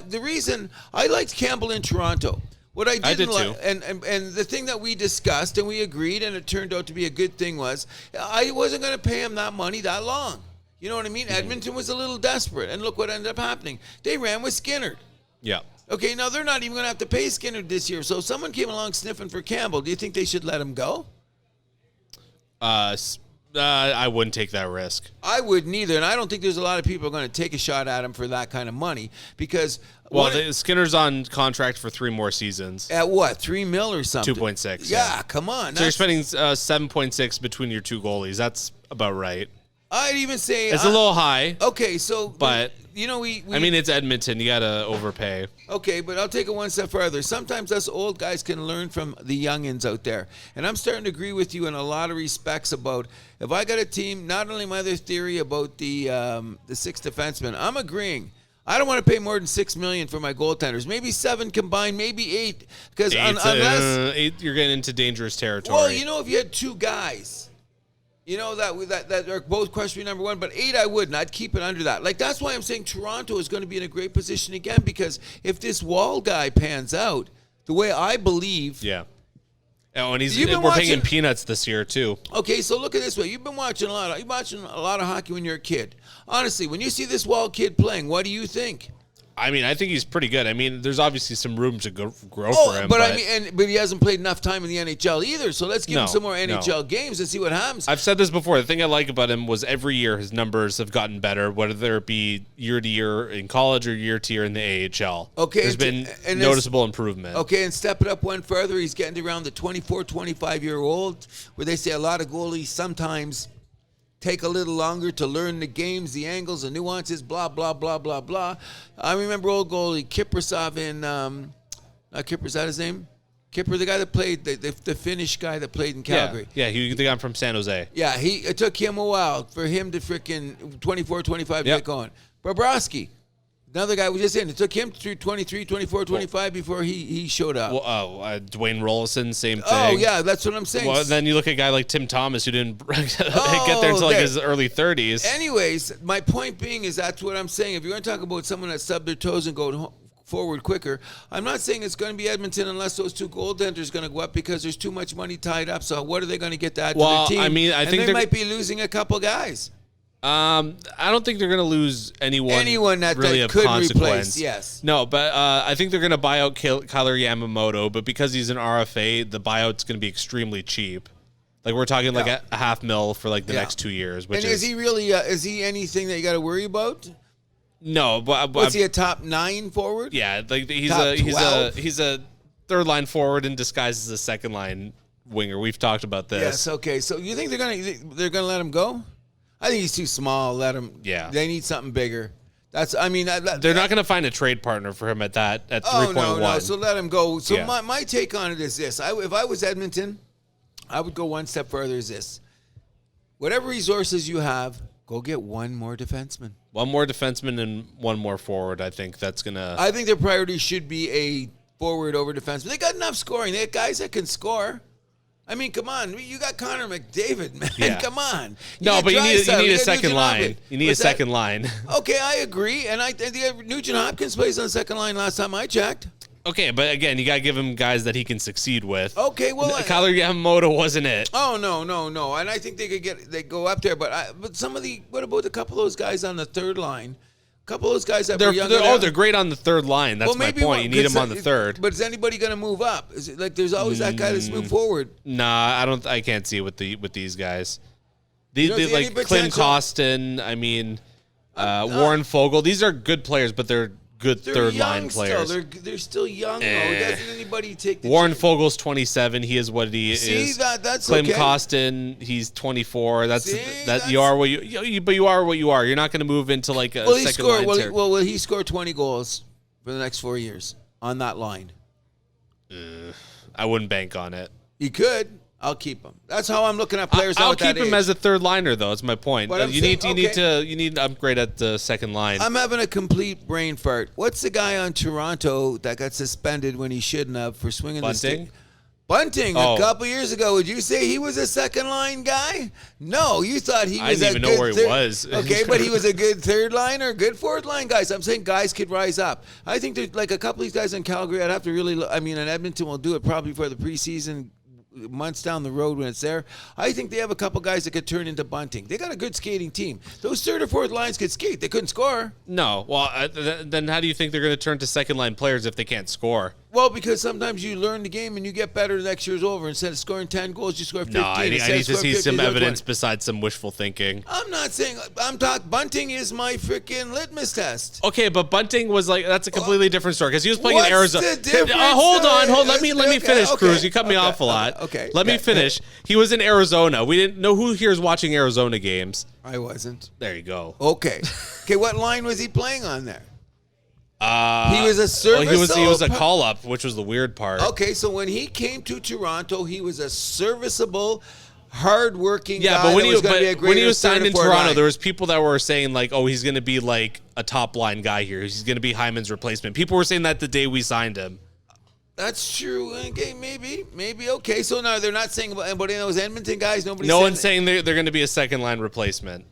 the reason I liked Campbell in Toronto. What I did too. And the thing that we discussed and we agreed, and it turned out to be a good thing, was I wasn't going to pay him that money that long. You know what I mean? Mm-hmm. Edmonton was a little desperate, and look what ended up happening. They ran with Skinner. Yeah. Okay, now they're not even going to have to pay Skinner this year. So if someone came along sniffing for Campbell, do you think they should let him go? I wouldn't take that risk. I wouldn't either, and I don't think there's a lot of people going to take a shot at him for that kind of money, because Skinner's on contract for 3 more seasons. At what, $3 million or something? 2.6. Yeah, come on. So you're spending 7.6 between your two goalies. That's about right. I'd even say it's a little high. Okay, so but we I mean, it's Edmonton. You gotta overpay. Okay, but I'll take it one step further. Sometimes us old guys can learn from the youngins out there, and I'm starting to agree with you in a lot of respects about if I got a team. Not only my other theory about the 6 defensemen, I'm agreeing. I don't want to pay more than $6 million for my goaltenders. Maybe 7 combined, maybe 8. Because unless 8, you're getting into dangerous territory. Well, if you had 2 guys. You know, that are both question number one, but 8 I wouldn't. I'd keep it under that. Like, that's why I'm saying Toronto is going to be in a great position again, because if this Wall guy pans out the way I believe. Yeah. Oh, and we're paying him peanuts this year too. Okay, so look at it this way. You've been watching a lot of hockey when you're a kid. Honestly, when you see this Wall kid playing, what do you think? I mean, I think he's pretty good. I mean, there's obviously some room to grow for him. But he hasn't played enough time in the NHL either. So let's give him some more NHL games and see what happens. I've said this before. The thing I like about him was every year his numbers have gotten better, whether it be year to year in college or year to year in the AHL. Okay, there's been noticeable improvement. Okay, and step it up one further. He's getting to around the 24, 25-year-old, where they say a lot of goalies sometimes take a little longer to learn the games, the angles, the nuances, blah, blah, blah, blah, blah. I remember old goalie Kiprasov in, not Kipper, is that his name? Kipper, the guy that played, the Finnish guy that played in Calgary. Yeah, the guy from San Jose. Yeah, it took him a while for him to freaking 24, 25 to get going. Bobrovsky. Another guy was just in. It took him through 23, 24, 25 before he showed up. Well, Dwayne Rollison, same thing. Oh, yeah, that's what I'm saying. Well, then you look at a guy like Tim Thomas who didn't get there until like his early 30s. Anyways, my point being is that's what I'm saying. If you're going to talk about someone that stubbed their toes and go forward quicker, I'm not saying it's going to be Edmonton unless those two goaltenders are going to go up because there's too much money tied up. So what are they going to get to add to their team? I mean, I think they might be losing a couple guys. I don't think they're going to lose anyone that really that of could consequence. Replace, yes. No, but I think they're going to buy out Kyler Yamamoto, but because he's an RFA, the buyout's going to be extremely cheap. Like we're talking like a $500,000 for like the next 2 years. Which is he really? Is he anything that you got to worry about? No, but was he a top 9 forward? Yeah, like he's a third line forward in disguise as a second line winger. We've talked about this. Yes. Okay. So you think they're gonna let him go? I think he's too small. Let him. Yeah. They need something bigger. They're not going to find a trade partner for him at 3.1. Oh, no. So let him go. So my take on it is this. If I was Edmonton, I would go one step further is this. Whatever resources you have, go get one more defenseman. One more defenseman and one more forward. I think that's going to... I think their priority should be a forward over defenseman. They got enough scoring. They got guys that can score. I mean, come on. You got Connor McDavid, man. Yeah. Come on. You need a second line. You need a second line. Okay, I agree. And I think Nugent Hopkins plays on the second line last time I checked. Okay, but again, you got to give him guys that he can succeed with. Okay, well... Kyler Yamamoto wasn't it. Oh, no. And I think they go up there. But what about a couple of those guys on the third line? A couple of those guys that were younger. They're great on the third line. That's my point. You need them on the third. But is anybody going to move up? Is it like there's always that guy that's moved forward? Nah, I can't see it with these guys. Like Clem Costin, Warren Fogle. These are good players, but they're good third line players. They're still young though. Doesn't anybody take the Warren Fogel's 27. He is what he is. See, that's Clem okay. Costin, he's 24. You are what you are. You're not going to move into like a second line. Will he score 20 goals for the next 4 years on that line? I wouldn't bank on it. He could. I'll keep him. That's how I'm looking at players. I'll keep him as a third liner, though. That's my point. You need to upgrade at the second line. I'm having a complete brain fart. What's the guy on Toronto that got suspended when he shouldn't have for swinging the stick? Bunting, a couple years ago. Would you say he was a second line guy? No, you thought he was. I didn't even know where he was. Okay, but he was a good third liner, good fourth line guys. I'm saying guys could rise up. I think there's like a couple of these guys in Calgary. I'd have to really. And Edmonton will do it probably for the preseason. Months down the road when it's there, I think they have a couple guys that could turn into Bunting. They got a good skating team. Those third or fourth lines could skate. They couldn't score. No. Well, then how do you think they're going to turn to second line players if they can't score? Well, because sometimes you learn the game and you get better the next year's over. Instead of scoring 10 goals, you score 15. No, I need to see some evidence besides some wishful thinking. I'm not saying Bunting is my freaking litmus test. Okay, but Bunting was that's a completely different story because he was playing in Arizona. Hold on. Let me finish, Cruz. You cut me off a lot. Okay. Let me finish. He was in Arizona. We didn't know who here is watching Arizona games. I wasn't. There you go. Okay. What line was he playing on there? He was a serviceable. He was a call up, which was the weird part. Okay, so when he came to Toronto, he was a serviceable, hardworking guy. But when he was signed in Toronto, line. there was people that were saying like, "Oh, he's going to be like a top line guy here. He's going to be Hyman's replacement." People were saying that the day we signed him. That's true. Okay, maybe. Okay, so now they're not saying about anybody in those Edmonton guys. No one's saying they're going to be a second line replacement.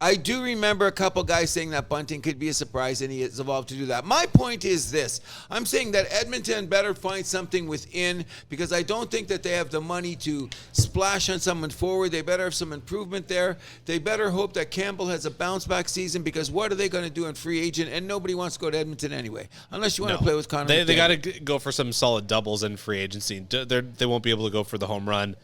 I do remember a couple guys saying that Bunting could be a surprise, and he has evolved to do that. My point is this. I'm saying that Edmonton better find something within, because I don't think that they have the money to splash on someone forward. They better have some improvement there. They better hope that Campbell has a bounce-back season, because what are they going to do in free agent? And nobody wants to go to Edmonton anyway, unless you want to play with Connor. They got to go for some solid doubles in free agency. They won't be able to go for the home run.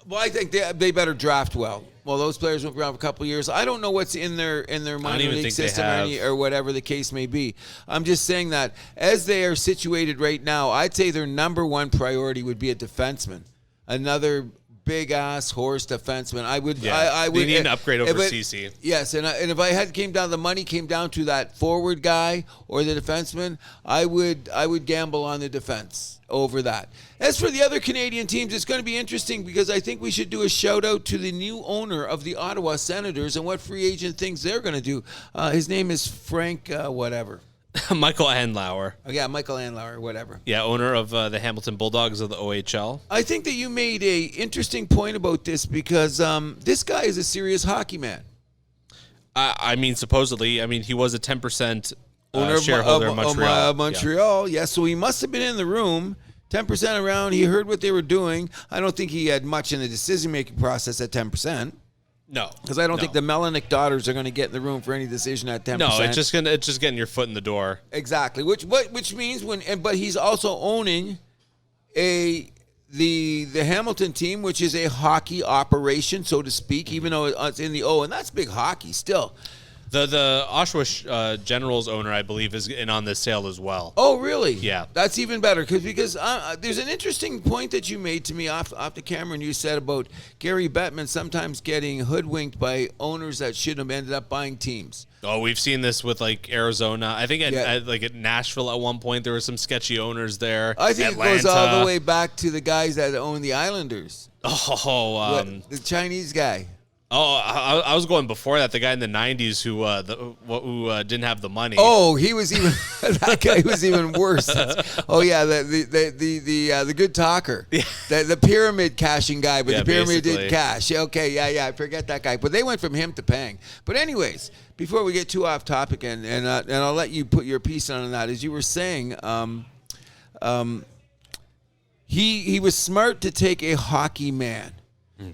Well, I think they better draft well. Well, those players went around for a couple of years. I don't know what's in their minor league system or whatever the case may be. I'm just saying that as they are situated right now, I'd say their number one priority would be a defenseman, another big ass horse defenseman. I would. I would. They need an upgrade over CC. Yes, and if I had the money came down to that forward guy or the defenseman, I would gamble on the defense over that. As for the other Canadian teams, it's going to be interesting, because I think we should do a shout out to the new owner of the Ottawa Senators and what free agent things they're going to do. His name is Frank whatever. Michael Andlauer. Oh, yeah, Michael Andlauer, whatever. Yeah, owner of the Hamilton Bulldogs of the OHL. I think that you made a interesting point about this, because this guy is a serious hockey man. I mean, supposedly. I mean, he was a 10% shareholder of Montreal. Montreal, yeah. So he must have been in the room, 10% around. He heard what they were doing. I don't think he had much in the decision-making process at 10%. No, because I don't think the Melanick daughters are going to get in the room for any decision at 10%. No, it's just getting your foot in the door. Exactly. Which means but he's also owning the Hamilton team, which is a hockey operation, so to speak, even though it's in the O, and that's big hockey still. The Oshawa Generals owner, I believe, is in on this sale as well. Oh, really? Yeah. That's even better, because there's an interesting point that you made to me off the camera, and you said about Gary Bettman sometimes getting hoodwinked by owners that should have ended up buying teams. Oh, we've seen this with like Arizona. I think at Nashville at one point there were some sketchy owners there. I think Atlanta. It goes all the way back to the guys that own the Islanders. The Chinese guy. Oh, I was going before that. The guy in the '90s who didn't have the money. Oh, he was even that guy was even worse. The good talker, the pyramid cashing guy, but the pyramid didn't cash. Okay, yeah, I forget that guy. But they went from him to Pang. But anyways, before we get too off topic, and I'll let you put your piece on that, as you were saying, he was smart to take a hockey man.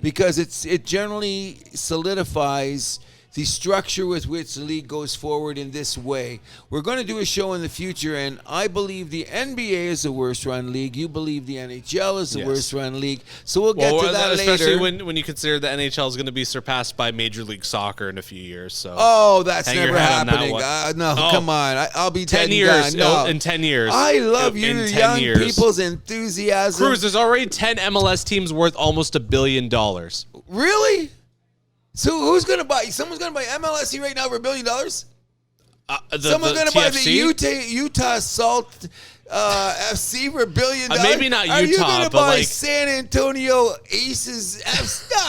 Because it generally solidifies the structure with which the league goes forward in this way. We're going to do a show in the future, and I believe the NBA is the worst run league. You believe the NHL is the worst run league. So we'll get to that later. Especially when you consider the NHL is going to be surpassed by Major League Soccer in a few years. So that's never happening. Come on. I'll be 10 years. No, in 10 years. I love you, young people's enthusiasm. Cruz, there's already 10 MLS teams worth almost $1 billion. Really? So who's going to buy? Someone's going to buy MLSE right now for $1 billion? Someone's going to buy the Utah Salt FC for $1 billion? Maybe not Utah, Are you going to buy like San Antonio Aces?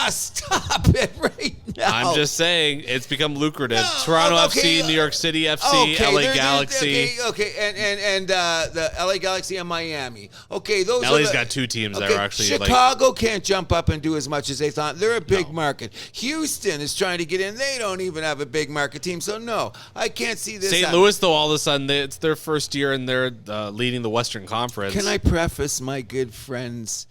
Stop it right now. I'm just saying it's become lucrative. Toronto FC, New York City FC, LA Galaxy. And the LA Galaxy and Miami. Okay, those LA's got two teams that are actually Chicago can't jump up and do as much as they thought. They're a big market. Houston is trying to get in. They don't even have a big market team. So no, I can't see this. St. Louis, though, all of a sudden it's their first year and they're leading the Western Conference. Can I preface my good friends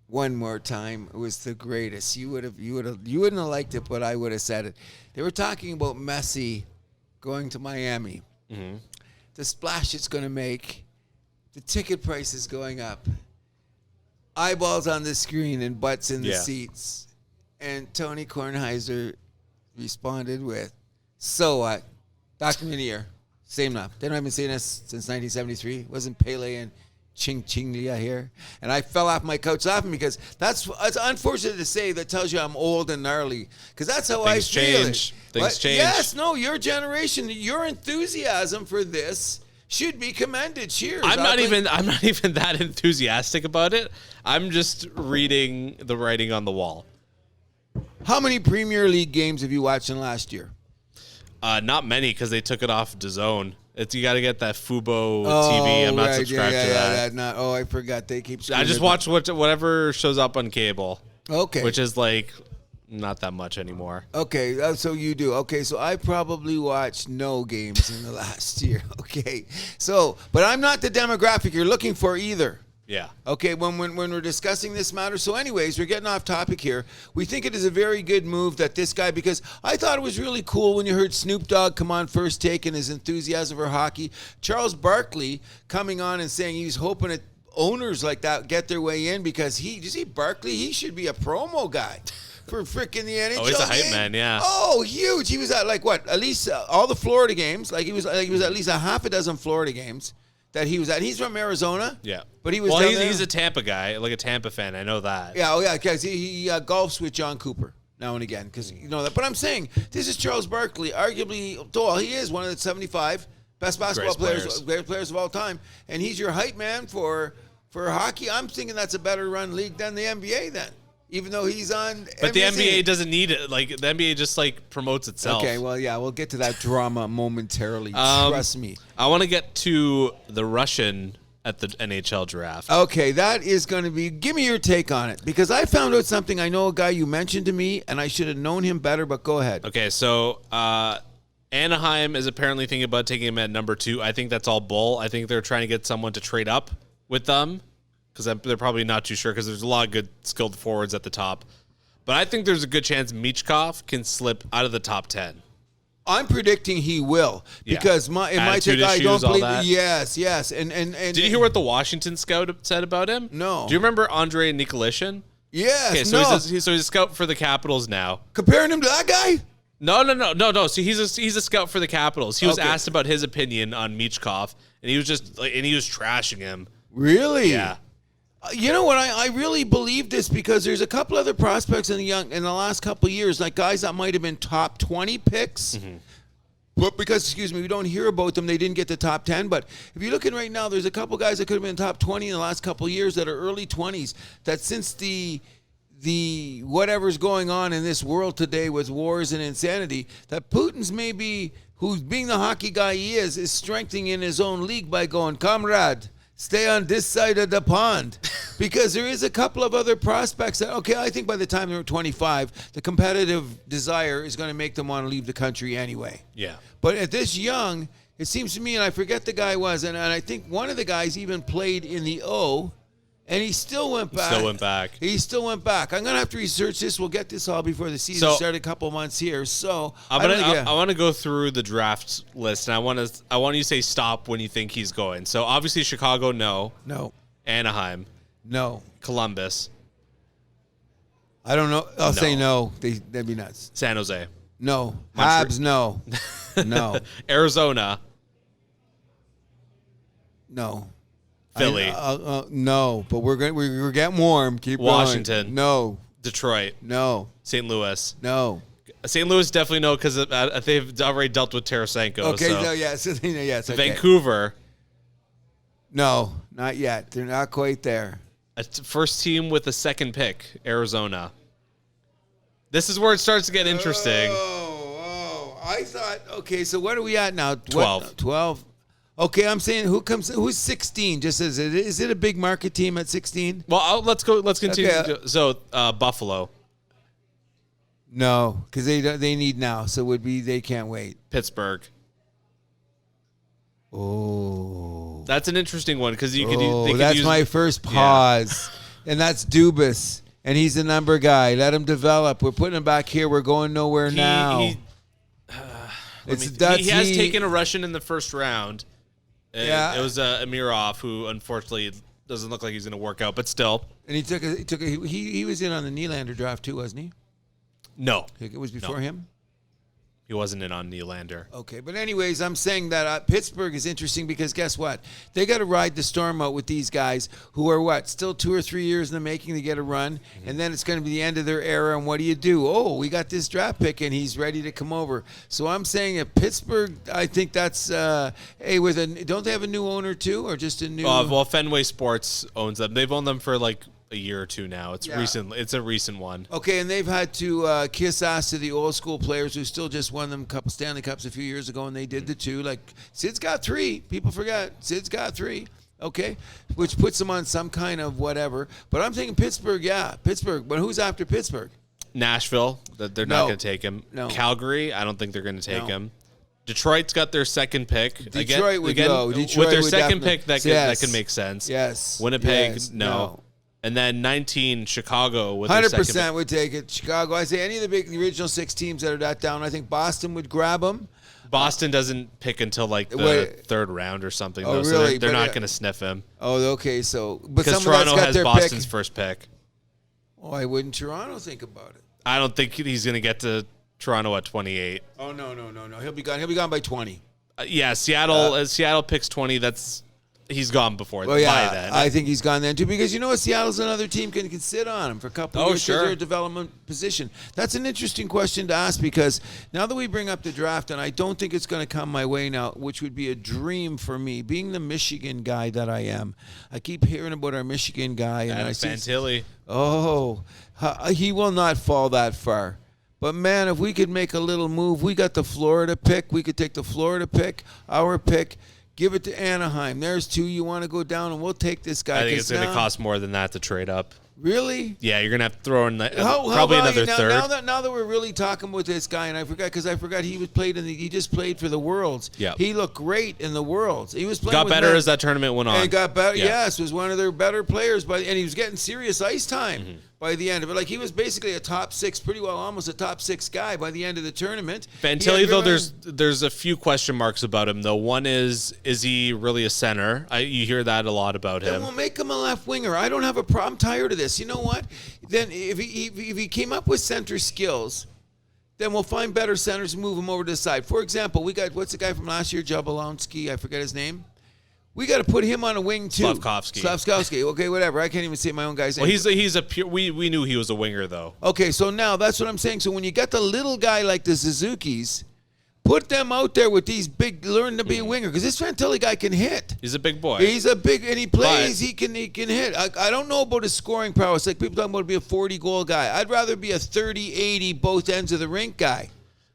one more time? It was the greatest. You wouldn't have liked it, but I would have said it. They were talking about Messi going to Miami. Mm-hmm. The splash it's going to make. The ticket price is going up. Eyeballs on the screen and butts in the seats. And Tony Kornheiser responded with, "So what? Dr. Minier. Same enough. They haven't seen us since 1973. Wasn't Pele and Chinglia here?" And I fell off my couch laughing, because it's unfortunate to say. That tells you I'm old and gnarly, because that's how I feel. Things change. Yes, no, your generation, your enthusiasm for this should be commended. Cheers. I'm not even that enthusiastic about it. I'm just reading the writing on the wall. How many Premier League games have you watched in last year? Not many, because they took it off DAZN. You got to get that Fubo TV. I'm not subscribed to that. I forgot. They keep. I just watch whatever shows up on cable. Okay. Which is like not that much anymore. Okay, so you do. Okay, so I probably watched no games in the last year. Okay, so but I'm not the demographic you're looking for either. Yeah. Okay, when we're discussing this matter. So anyways, we're getting off topic here. We think it is a very good move that this guy, because I thought it was really cool when you heard Snoop Dogg come on First Take and his enthusiasm for hockey. Charles Barkley coming on and saying he's hoping that owners like that get their way in, because you see Barkley, he should be a promo guy for freaking the NHL. Oh, he's a hype game. man, yeah. Oh, huge. He was at at least all the Florida games. He was at least a half a dozen Florida games that he was at. He's from Arizona. Yeah. But he was he's a Tampa guy, like a Tampa fan. I know that. Yeah, because he golfs with John Cooper now and again, because you know that. But I'm saying, this is Charles Barkley, arguably, he is one of the 75 best basketball great players of all time, and he's your hype man for hockey. I'm thinking that's a better run league than the NBA then, even though he's on But MLSE. the NBA doesn't need it. Like, the NBA just, promotes itself. Okay, well, yeah, we'll get to that drama momentarily. Trust me. I want to get to the Russian at the NHL draft. Okay, that is going to be... Give me your take on it, because I found out something. I know a guy you mentioned to me, and I should have known him better, but go ahead. Okay, so Anaheim is apparently thinking about taking him at number 2. I think that's all bull. I think they're trying to get someone to trade up with them, because they're probably not too sure, because there's a lot of good skilled forwards at the top. But I think there's a good chance Michkov can slip out of the top 10. I'm predicting he will, because I don't believe. Yes, and did you hear what the Washington scout said about him? No. Do you remember Andrei Nikilishin? Yes. Okay, so he's a scout for the Capitals now. Comparing him to that guy? No. So he's a scout for the Capitals. He was asked about his opinion on Michkov, and he was trashing him. Really? Yeah. You know what? I really believe this, because there's a couple other prospects in the last couple of years, like guys that might have been top 20 picks. Mm-hmm. But because, we don't hear about them, they didn't get the top 10. But if you're looking right now, there's a couple guys that could have been top 20 in the last couple of years that are early 20s, that since the whatever's going on in this world today with wars and insanity, that Putin's maybe, who's being the hockey guy he is strengthening in his own league by going, comrade, stay on this side of the pond. Because there is a couple of other prospects that, I think by the time they're 25, the competitive desire is going to make them want to leave the country anyway. Yeah. But at this young, it seems to me, and I forget the guy was, and I think one of the guys even played in the O, and he still went back. He still went back. I'm going to have to research this. We'll get this all before the season starts a couple months here. So I want to go through the draft list, and I want you to say stop when you think he's going. So obviously Chicago, no. Anaheim, no. Columbus, I don't know. I'll say no. That'd be nuts. San Jose, no. Habs, no. No. Arizona, no. Philly, no. But we're getting warm. Keep Washington, going. No. Detroit, no. St. Louis, no. St. Louis definitely no, because they've already dealt with Tarasenko. Okay, so. no, yes. Yes, okay. Vancouver, no, not yet. They're not quite there. First team with a second pick, Arizona. This is where it starts to get interesting. Oh, I thought, so what are we at now? 12. 12. Okay, I'm saying who's 16? Just is it a big market team at 16? Well, let's continue. Okay. So, Buffalo. No, because they need now, so it would be they can't wait. Pittsburgh. Oh, that's an interesting one, because you could. That's my first pause, and that's Dubas, and he's the number guy. Let him develop. We're putting him back here. We're going nowhere now. He has taken a Russian in the first round. It was Amirov, who unfortunately doesn't look like he's going to work out, but still. And he was in on the Nylander draft too, wasn't he? No, it was before him. He wasn't in on Nylander. Okay, but anyways, I'm saying that Pittsburgh is interesting, because guess what? They got to ride the storm out with these guys who are still 2 or 3 years in the making to get a run, and then it's going to be the end of their era. And what do? Oh, we got this draft pick, and he's ready to come over. So I'm saying that Pittsburgh, I think that's don't they have a new owner too, or just a new? Well, Fenway Sports owns them. They've owned them for like a year or two now. It's Yeah. recent. It's a recent one. Okay, and they've had to kiss ass to the old school players who still just won them couple Stanley Cups a few years ago, and they did the 2. Like Sid's got 3. People forget Sid's got 3. Okay, which puts them on some kind of whatever. But I'm thinking Pittsburgh. Yeah, Pittsburgh. But who's after Pittsburgh? Nashville. They're not going to take him. No. Calgary. I don't think they're going to take him. Detroit's got their second pick. Detroit would go. Detroit with their would second definitely- pick, that can make sense. Yes. Winnipeg, Yes. no. And then 19, Chicago with 100% their second would take it. Chicago. I say any of the original 6 teams that are that down. I think Boston would grab them. Boston doesn't pick until like the Wait. third round or something. Oh, though, really? So they're But, not going to sniff him. Oh, okay. So, but Because someone that's Toronto got has their Boston's pick. first pick. Why wouldn't Toronto think about it? I don't think he's going to get to Toronto at 28. Oh no. He'll be gone. He'll be gone by 20. Yeah, Seattle picks 20. He's gone before. Well, yeah, by then. I think he's gone then too because you know what? Seattle's another team can sit on him for a couple of years because sure. they're a development position. That's an interesting question to ask because now that we bring up the draft, and I don't think it's going to come my way now, which would be a dream for me, being the Michigan guy that I am. I keep hearing about our Michigan guy, and I see Fantilli. he will not fall that far. But, man, if we could make a little move, we got the Florida pick. We could take the Florida pick, our pick, give it to Anaheim. There's 2 you want to go down, and we'll take this guy. I think it's going to cost more than that to trade up. Really? Yeah, you're going to have to throw in about probably another you? third. Now that we're really talking with this guy, and I forgot he just played for the Worlds. Yeah. He looked great in the Worlds. He was playing Got with better men, as that tournament went on. and got better. Yeah. Yes, was one of their better players, and he was getting serious ice time by the end of it. Like he was basically a top 6, pretty well almost a top 6 guy by the end of the tournament. Fantilli, though, there's a few question marks about him, though. One is he really a center? You hear that a lot about him. Then we'll make him a left winger. I don't have a problem. I'm tired of this. You know what? Then if he came up with center skills, then we'll find better centers and move him over to the side. For example, we got, what's the guy from last year, Jablonski? I forget his name. We got to put him on a wing too. Slavkovsky. Okay, whatever. I can't even say my own guy's name. Well, he's a pure. We knew he was a winger though. Okay, so now that's what I'm saying. So when you got the little guy like the Suzuki's, put them out there with these big. Learn to be a winger because this Fantilli guy can hit. He's a big boy. He's a big, and he plays. He can hit. I don't know about his scoring prowess. Like people talking about be a 40-goal guy. I'd rather be a 30-80 both ends of the rink guy.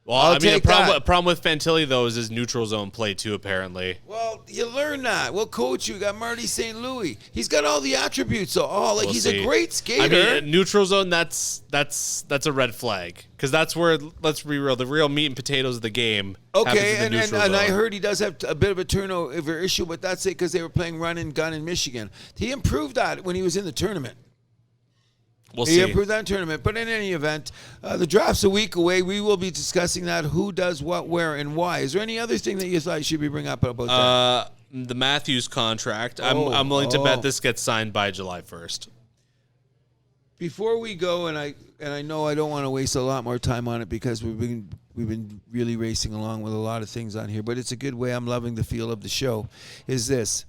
Well, a problem with Fantilli though is his neutral zone play too. Apparently. Well, you learn that. We'll coach you. We got Marty St. Louis. He's got all the attributes. So, he's a great skater. I mean, neutral zone. That's a red flag because that's where, let's be real, the real meat and potatoes of the game. Okay, happens in the and neutral zone. I heard he does have a bit of a turnover issue, but that's it because they were playing run and gun in Michigan. He improved that when he was in the tournament. We'll He see. improved that tournament. But in any event, the draft's a week away. We will be discussing that, who does what, where, and why. Is there any other thing that you thought you should be bringing up about that? The Matthews contract. I'm willing to bet this gets signed by July 1st. Before we go, and I know I don't want to waste a lot more time on it because we've been really racing along with a lot of things on here, but it's a good way. I'm loving the feel of the show. Is this?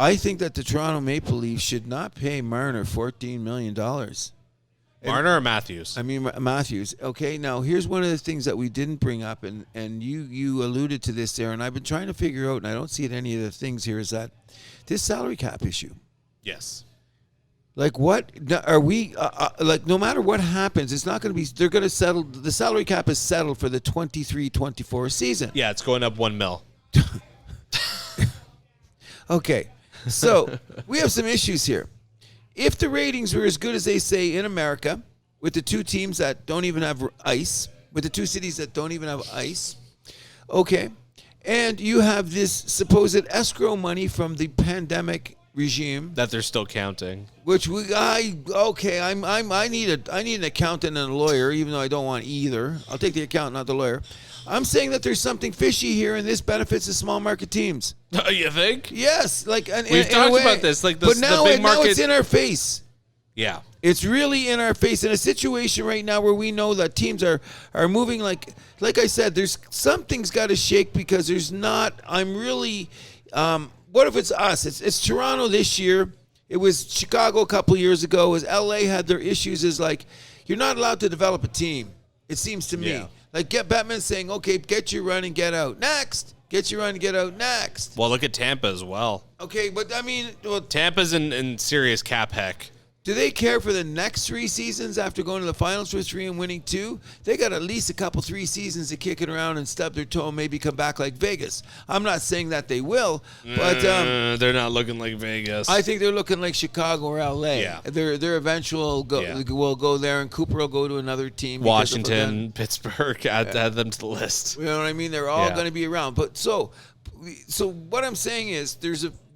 I think that the Toronto Maple Leafs should not pay Marner $14 million. Marner or Matthews? I mean, Matthews. Okay, now here's one of the things that we didn't bring up, and you alluded to this there, and I've been trying to figure out, and I don't see it any of the things here, is that this salary cap issue. Yes. Like, what are we, like, no matter what happens, it's not going to be, they're going to settle, the salary cap is settled for the 23-24 season. Yeah, it's going up $1 million. Okay. So, we have some issues here. If the ratings were as good as they say in America, with the 2 teams that don't even have ice, with the 2 cities that don't even have ice, okay, and you have this supposed escrow money from the pandemic regime That they're still counting. which I need an accountant and a lawyer, even though I don't want either. I'll take the accountant, not the lawyer. I'm saying that there's something fishy here, and this benefits the small market teams. You think? Yes, like We've talked about this, like but now, the big market. now it's in our face. Yeah. It's really in our face in a situation right now where we know that teams are moving like I said. There's something's got to shake because there's not. I'm really. What if it's us? It's Toronto this year. It was Chicago a couple years ago. It was LA had their issues. Is like you're not allowed to develop a team. It seems to me. Yeah. Like Batman saying, okay, get your run and get out. Next. Get your run and get out next. Well, look at Tampa as well. Okay, but I mean, well, Tampa's in serious cap heck. Do they care for the next 3 seasons after going to the finals for 3 and winning 2? They got at least a couple 3 seasons to kick it around and stub their toe and maybe come back like Vegas. I'm not saying that they will, but they're not looking like Vegas. I think they're looking like Chicago or LA. Yeah. Their eventual will go there, and Cooper will go to another team. Washington, Pittsburgh, add them to the list. You know what I mean? They're all going to be around. But so what I'm saying is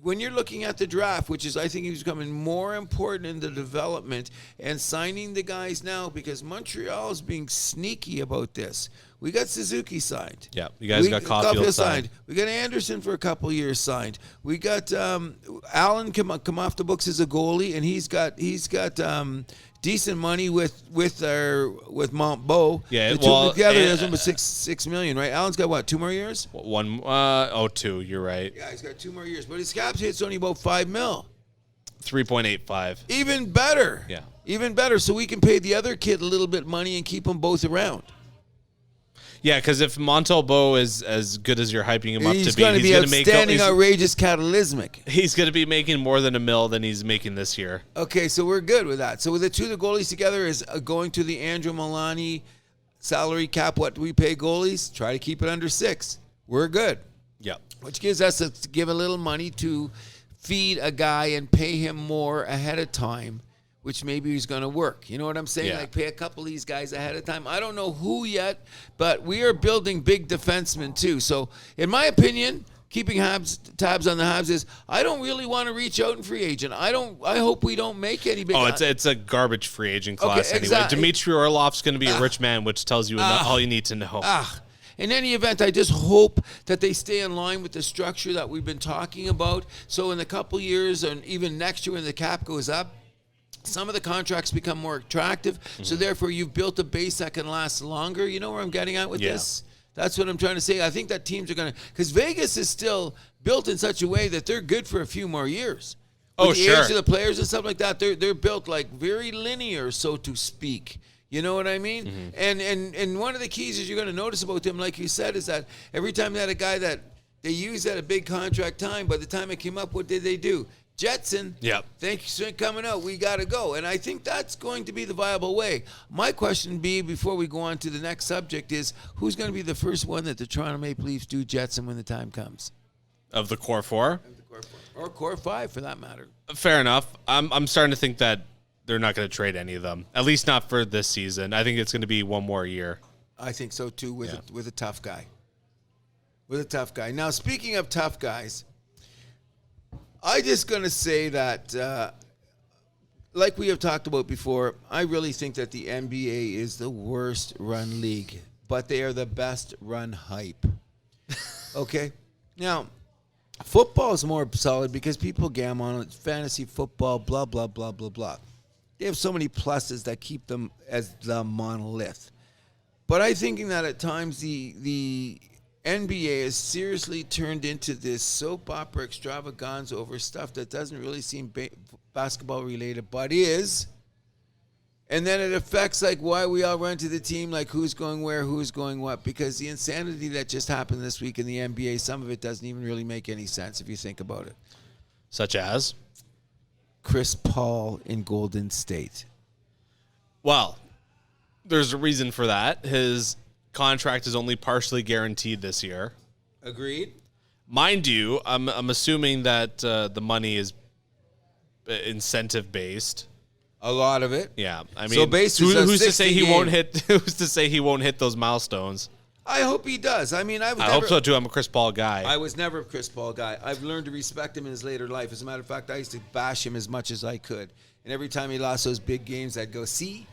when you're looking at the draft, which is I think is becoming more important in the development and signing the guys now, because Montreal is being sneaky about this. We got Suzuki signed. Yeah, you guys got Caulfield signed. We got Anderson for a couple years signed. We got Allen come off the books as a goalie, and he's got decent money with Montbeau. Yeah, the two together is almost $6 million, right? Allen's got what, 2 more years? 2. You're right. Yeah, he's got 2 more years, but his cap hit's only about $5 million. 3.85. Even better. Yeah. Even better. So we can pay the other kid a little bit money and keep them both around. Yeah, because if Montalbo is as good as you're hyping him up to be, he's going to be outstanding, outrageous, catalysmic. He's going to be making more than $1 million than he's making this year. Okay, so we're good with that. So with the two of the goalies together is going to the Andrew Milani salary cap. What do we pay goalies? Try to keep it under 6. We're good. Yep. Which gives us to give a little money to feed a guy and pay him more ahead of time, which maybe he's going to work. You know what I'm saying? Yeah. Like pay a couple of these guys ahead of time. I don't know who yet, but we are building big defensemen too. So in my opinion, keeping tabs on the Habs is I don't really want to reach out in free agent. I hope we don't make any big. Oh, it's a garbage free agent class anyway. Exactly. Dmitry Orlov's going to be a rich man, which tells you all you need to know. In any event, I just hope that they stay in line with the structure that we've been talking about. So in a couple years, and even next year when the cap goes up, some of the contracts become more attractive. Mm-hmm. So therefore, you've built a base that can last longer. You know where I'm getting at with this? That's what I'm trying to say. I think that teams are going to, because Vegas is still built in such a way that they're good for a few more years. With the age of the players and stuff like that, they're built like very linear, so to speak. You know what I mean? Mm-hmm. And one of the keys is you're going to notice about them, like you said, is that every time they had a guy that they used at a big contract time, by the time it came up, what did they do? Jetson. Yep. Thanks for coming out. We got to go. And I think that's going to be the viable way. My question before we go on to the next subject is, who's going to be the first one that the Toronto Maple Leafs do Jetson when the time comes? Of the core 4? Or core 5, for that matter. Fair enough. I'm starting to think that they're not going to trade any of them, at least not for this season. I think it's going to be one more year. I think so, too, with a tough guy. With a tough guy. Now, speaking of tough guys, I'm just going to say that, like we have talked about before, I really think that the NBA is the worst run league, but they are the best run hype. Okay? Now, football is more solid because people gamble on it. Fantasy football, blah, blah, blah, blah, blah. They have so many pluses that keep them as the monolith. But I'm thinking that at times the NBA has seriously turned into this soap opera extravaganza over stuff that doesn't really seem basketball related, but is. And then it affects like why we all run to the team, like who's going where, who's going what, because the insanity that just happened this week in the NBA, some of it doesn't even really make any sense if you think about it. Such as? Chris Paul in Golden State. Well, there's a reason for that. His contract is only partially guaranteed this year. Agreed. Mind you, I'm assuming that the money is incentive based. A lot of it. Yeah, I mean, so basically, who's to say he won't hit? Who's to say he won't hit those milestones? I hope he does. I mean, I hope so too. I'm a Chris Paul guy. I was never a Chris Paul guy. I've learned to respect him in his later life. As a matter of fact, I used to bash him as much as I could. And every time he lost those big games, I'd go, see?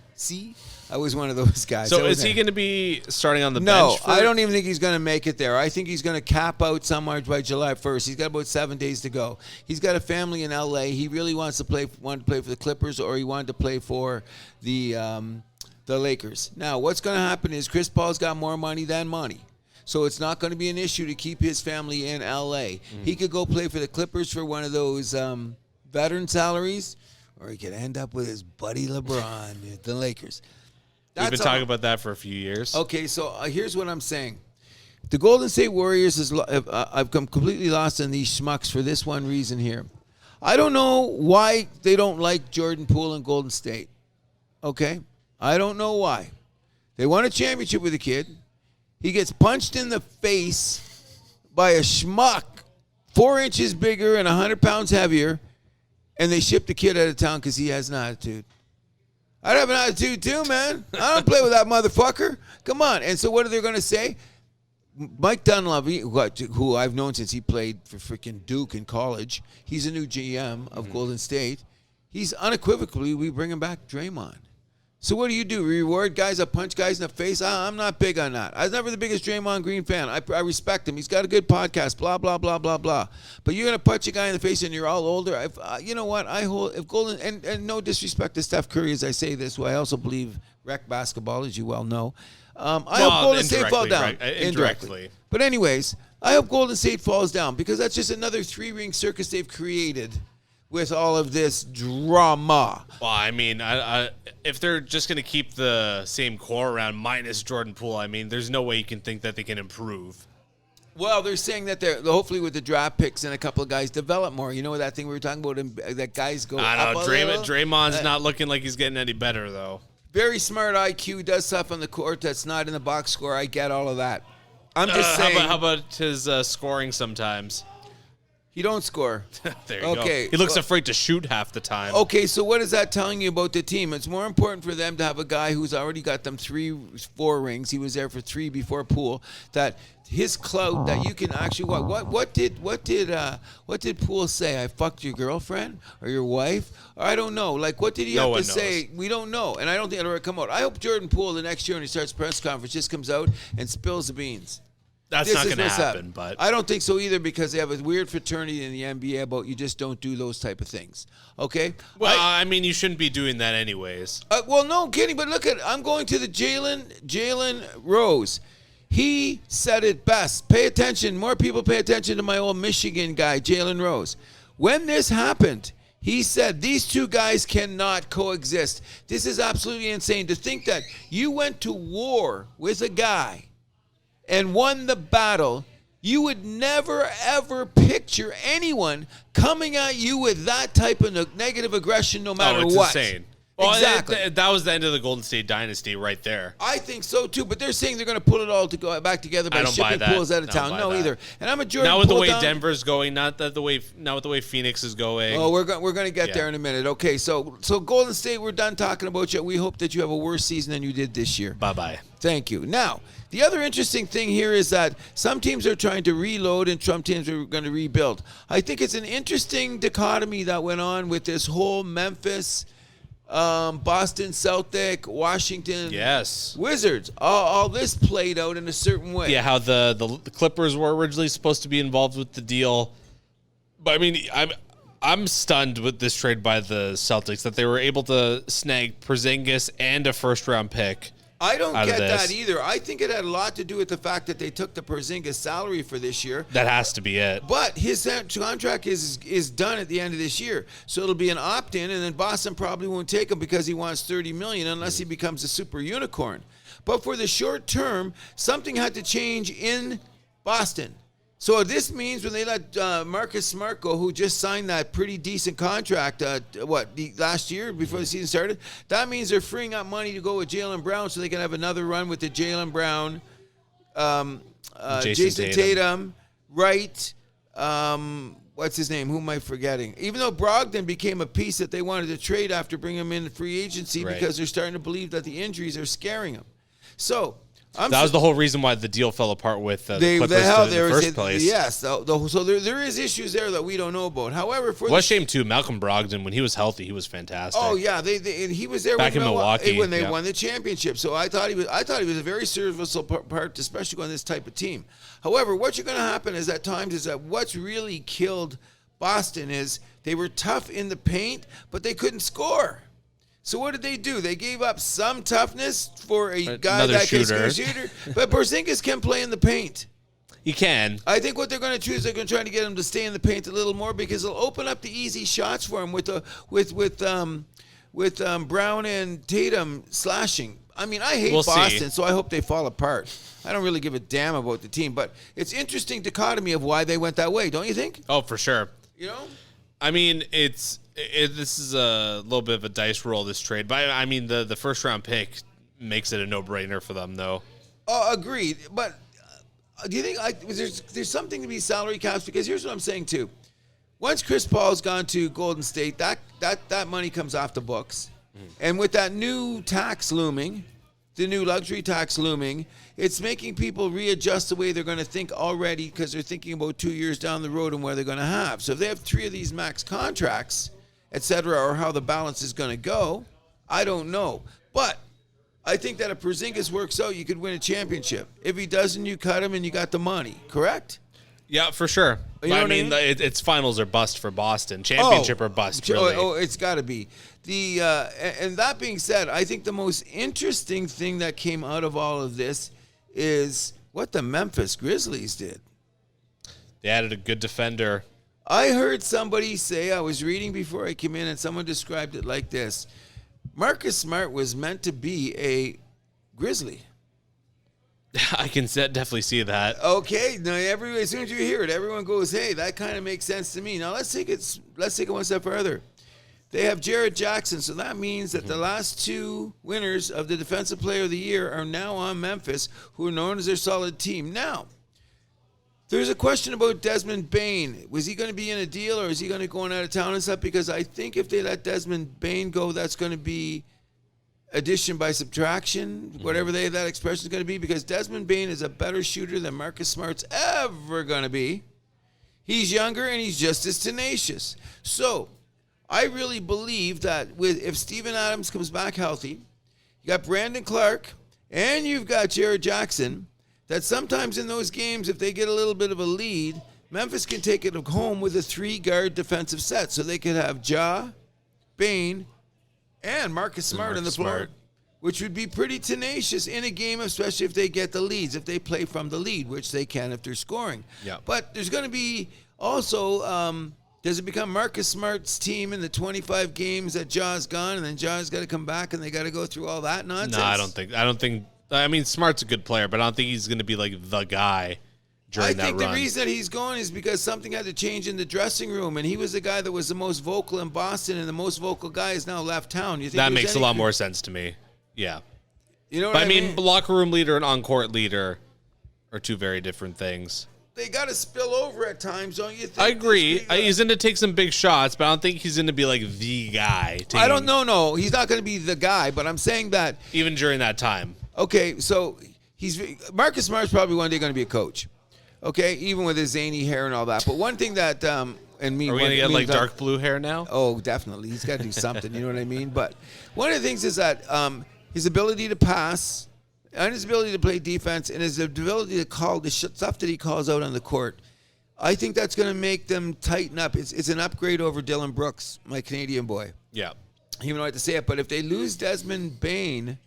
I was one of those guys. So is he going to be starting on the bench? No, I don't even think he's going to make it there. I think he's going to cap out somewhere by July 1st. He's got about 7 days to go. He's got a family in L.A. He really wanted to play for the Clippers, or he wanted to play for the Lakers. Now, what's going to happen is Chris Paul's got more money than money. So it's not going to be an issue to keep his family in L.A. Mm-hmm. He could go play for the Clippers for one of those veteran salaries, or he could end up with his buddy LeBron at the Lakers. We've been talking about that for a few years. Okay, so here's what I'm saying. The Golden State Warriors I've come completely lost in these schmucks for this one reason here. I don't know why they don't like Jordan Poole in Golden State. Okay? I don't know why. They won a championship with the kid. He gets punched in the face by a schmuck 4 inches bigger and 100 pounds heavier, and they ship the kid out of town because he has an attitude. I'd have an attitude too, man. I don't play with that motherfucker. Come on. And so what are they going to say? Mike Dunleavy, who I've known since he played for freaking Duke in college, he's a new GM of Golden State. He's unequivocally, we bring him back Draymond. So what do? Reward guys that punch guys in the face? I'm not big on that. I was never the biggest Draymond Green fan. I respect him. He's got a good podcast, blah, blah, blah, blah, blah. But you're going to punch a guy in the face and you're all older? You know what? If Golden, and no disrespect to Steph Curry as I say this, who I also believe rec basketball, as you well know. I hope Golden State fall down. Right? Indirectly. But anyways, I hope Golden State falls down because that's just another 3-ring circus they've created with all of this drama. Well, I mean, if they're just going to keep the same core around minus Jordan Poole, I mean, there's no way you can think that they can improve. Well, they're saying that they're hopefully with the draft picks and a couple of guys develop more. You know that thing we were talking about, that guys go I up know, a little? Draymond's not looking like he's getting any better, though. Very smart IQ, does stuff on the court that's not in the box score. I get all of that. I'm just saying. How about his scoring sometimes? He don't score. There you go. He looks afraid to shoot half the time. Okay, so what is that telling you about the team? It's more important for them to have a guy who's already got them 4 rings. He was there for 3 before Poole. That his clout that you can actually what did Poole say? I fucked your girlfriend or your wife? Or I don't know. Like what did he have to say? We don't know, and I don't think it'll ever come out. I hope Jordan Poole the next year when he starts press conference just comes out and spills the beans. That's not going to happen, but I don't think so either because they have a weird fraternity in the NBA about you just don't do those type of things. Okay? Well, I mean, you shouldn't be doing that anyways. Well, no kidding, but look I'm going to the Jalen Rose. He said it best. Pay attention. More people pay attention to my old Michigan guy, Jalen Rose. When this happened, he said these two guys cannot coexist. This is absolutely insane to think that you went to war with a guy and won the battle. You would never, ever picture anyone coming at you with that type of negative aggression no matter it's what. Insane. Well, exactly. That was the end of the Golden State dynasty right there. I think so, too. But they're saying they're going to pull it all back together by shipping Pools out of town. No, either. And I'm a Jordan Now with the Poole way down. Denver's going, not with the way Phoenix is going. Oh, we're going to get there in a minute. Okay, so Golden State, we're done talking about you. We hope that you have a worse season than you did this year. Bye-bye. Thank you. Now, the other interesting thing here is that some teams are trying to reload and some teams are going to rebuild. I think it's an interesting dichotomy that went on with this whole Memphis, Boston Celtic, Washington Wizards. All this played out in a certain way. Yeah, how the Clippers were originally supposed to be involved with the deal. But I mean, I'm stunned with this trade by the Celtics that they were able to snag Porzingis and a first-round pick. I don't get that either. I think it had a lot to do with the fact that they took the Porzingis salary for this year. That has to be it. But his contract is done at the end of this year. So it'll be an opt-in, and then Boston probably won't take him because he wants $30 million unless he becomes a super unicorn. But for the short term, something had to change in Boston. So this means when they let Marcus Smart go, who just signed that pretty decent contract, last year before the season started, that means they're freeing up money to go with Jaylen Brown so they can have another run with the Jaylen Brown, Jason Tatum, Wright, what's his name? Who am I forgetting? Even though Brogdon became a piece that they wanted to trade after bringing him in free agency because they're starting to believe that the injuries are scaring him. So that was the whole reason why the deal fell apart with the Clippers in the first place. Yes, so there is issues there that we don't know about. However, a shame too. Malcolm Brogdon, when he was healthy, he was fantastic. Oh yeah, he was there back in Milwaukee when they won the championship. So I thought he was a very serviceable part, especially on this type of team. However, what's going to happen is at times is that what's really killed Boston is they were tough in the paint, but they couldn't score. So what did they do? They gave up some toughness for a guy that can shooter. But Porzingis can play in the paint. He can. I think what they're going to choose, they're going to try to get him to stay in the paint a little more because it'll open up the easy shots for him with Brown and Tatum slashing. I mean, I hate Boston, so I hope they fall apart. I don't really give a damn about the team, but it's interesting dichotomy of why they went that way, don't you think? Oh, for sure. You know? I mean, this is a little bit of a dice roll, this trade. But, I mean, the first round pick makes it a no-brainer for them, though. Oh, agreed. But do you think there's something to be salary caps? Because here's what I'm saying, too. Once Chris Paul's gone to Golden State, that money comes off the books. And with that new tax looming, the new luxury tax looming, it's making people readjust the way they're going to think already because they're thinking about 2 years down the road and where they're going to have. So if they have 3 of these max contracts, et cetera, or how the balance is going to go, I don't know. But I think that if Porzingis works out, you could win a championship. If he doesn't, you cut him and you got the money, correct? Yeah, for sure. You know I mean, it's finals or bust for Boston. Championship or bust, really. Oh, it's got to be. And that being said, I think the most interesting thing that came out of all of this is what the Memphis Grizzlies did. They added a good defender. I heard somebody say, I was reading before I came in, and someone described it like this. Marcus Smart was meant to be a Grizzly. I can definitely see that. Okay, now as soon as you hear it, everyone goes, "Hey, that kind of makes sense to me." Now let's take it one step further. They have Jared Jackson, so that means that the last 2 winners of the Defensive Player of the Year are now on Memphis, who are known as their solid team. Now, there's a question about Desmond Bane. Was he going to be in a deal, or is he going to go out of town and stuff? Because I think if they let Desmond Bane go, that's going to be addition by subtraction, whatever that expression is going to be, because Desmond Bane is a better shooter than Marcus Smart's ever going to be. He's younger and he's just as tenacious. So I really believe that if Steven Adams comes back healthy, you got Brandon Clark and you've got Jared Jackson, that sometimes in those games, if they get a little bit of a lead, Memphis can take it home with a 3-guard defensive set. So they could have Ja, Bane, and Marcus Smart on the floor, which would be pretty tenacious in a game, especially if they get the leads, if they play from the lead, which they can if they're scoring. Yeah. But there's going to be also, does it become Marcus Smart's team in the 25 games that Ja's gone, and then Ja's got to come back and they got to go through all that nonsense? No, I don't think. I mean, Smart's a good player, but I don't think he's going to be like the guy during that run. I think the reason that he's going is because something had to change in the dressing room, and he was the guy that was the most vocal in Boston, and the most vocal guy is now left town. You think that makes a lot more sense to me. Yeah. You know what but I mean? Locker room leader and on-court leader are 2 very different things. They got to spill over at times, don't you think? I agree. He's going to take some big shots, but I don't think he's going to be like the guy. I don't know. No, he's not going to be the guy, but I'm saying that. Even during that time. Okay, so Marcus Smart's probably one day going to be a coach. Okay, even with his zany hair and all that. But one thing that, and me. Are we going to get like dark blue hair now? Oh, definitely. He's got to do something. You know what I mean? But one of the things is that his ability to pass and his ability to play defense and his ability to call the stuff that he calls out on the court, I think that's going to make them tighten up. It's an upgrade over Dylan Brooks, my Canadian boy. Yeah. Even though I have to say it, but if they lose Desmond Bane,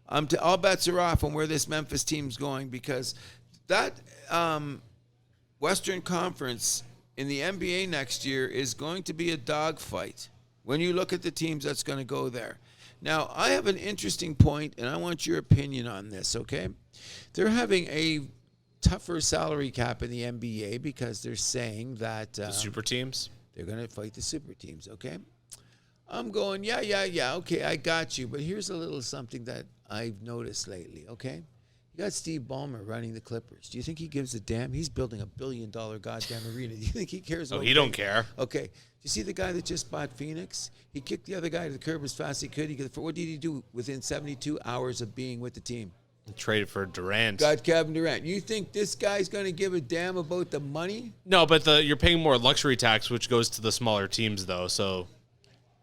all bets are off on where this Memphis team's going, because that Western Conference in the NBA next year is going to be a dogfight when you look at the teams that's going to go there. Now, I have an interesting point, and I want your opinion on this, okay? They're having a tougher salary cap in the NBA because they're saying that the super teams? They're going to fight the super teams, okay? I'm going, yeah, okay, I got you. But here's a little something that I've noticed lately, okay? You got Steve Ballmer running the Clippers. Do you think he gives a damn? He's building $1 billion goddamn arena. Do you think he cares? Oh, he don't care. Okay. Do you see the guy that just bought Phoenix? He kicked the other guy to the curb as fast as he could. What did he do within 72 hours of being with the team? He traded for Durant. Got Kevin Durant. You think this guy's going to give a damn about the money? No, but you're paying more luxury tax, which goes to the smaller teams, though. So,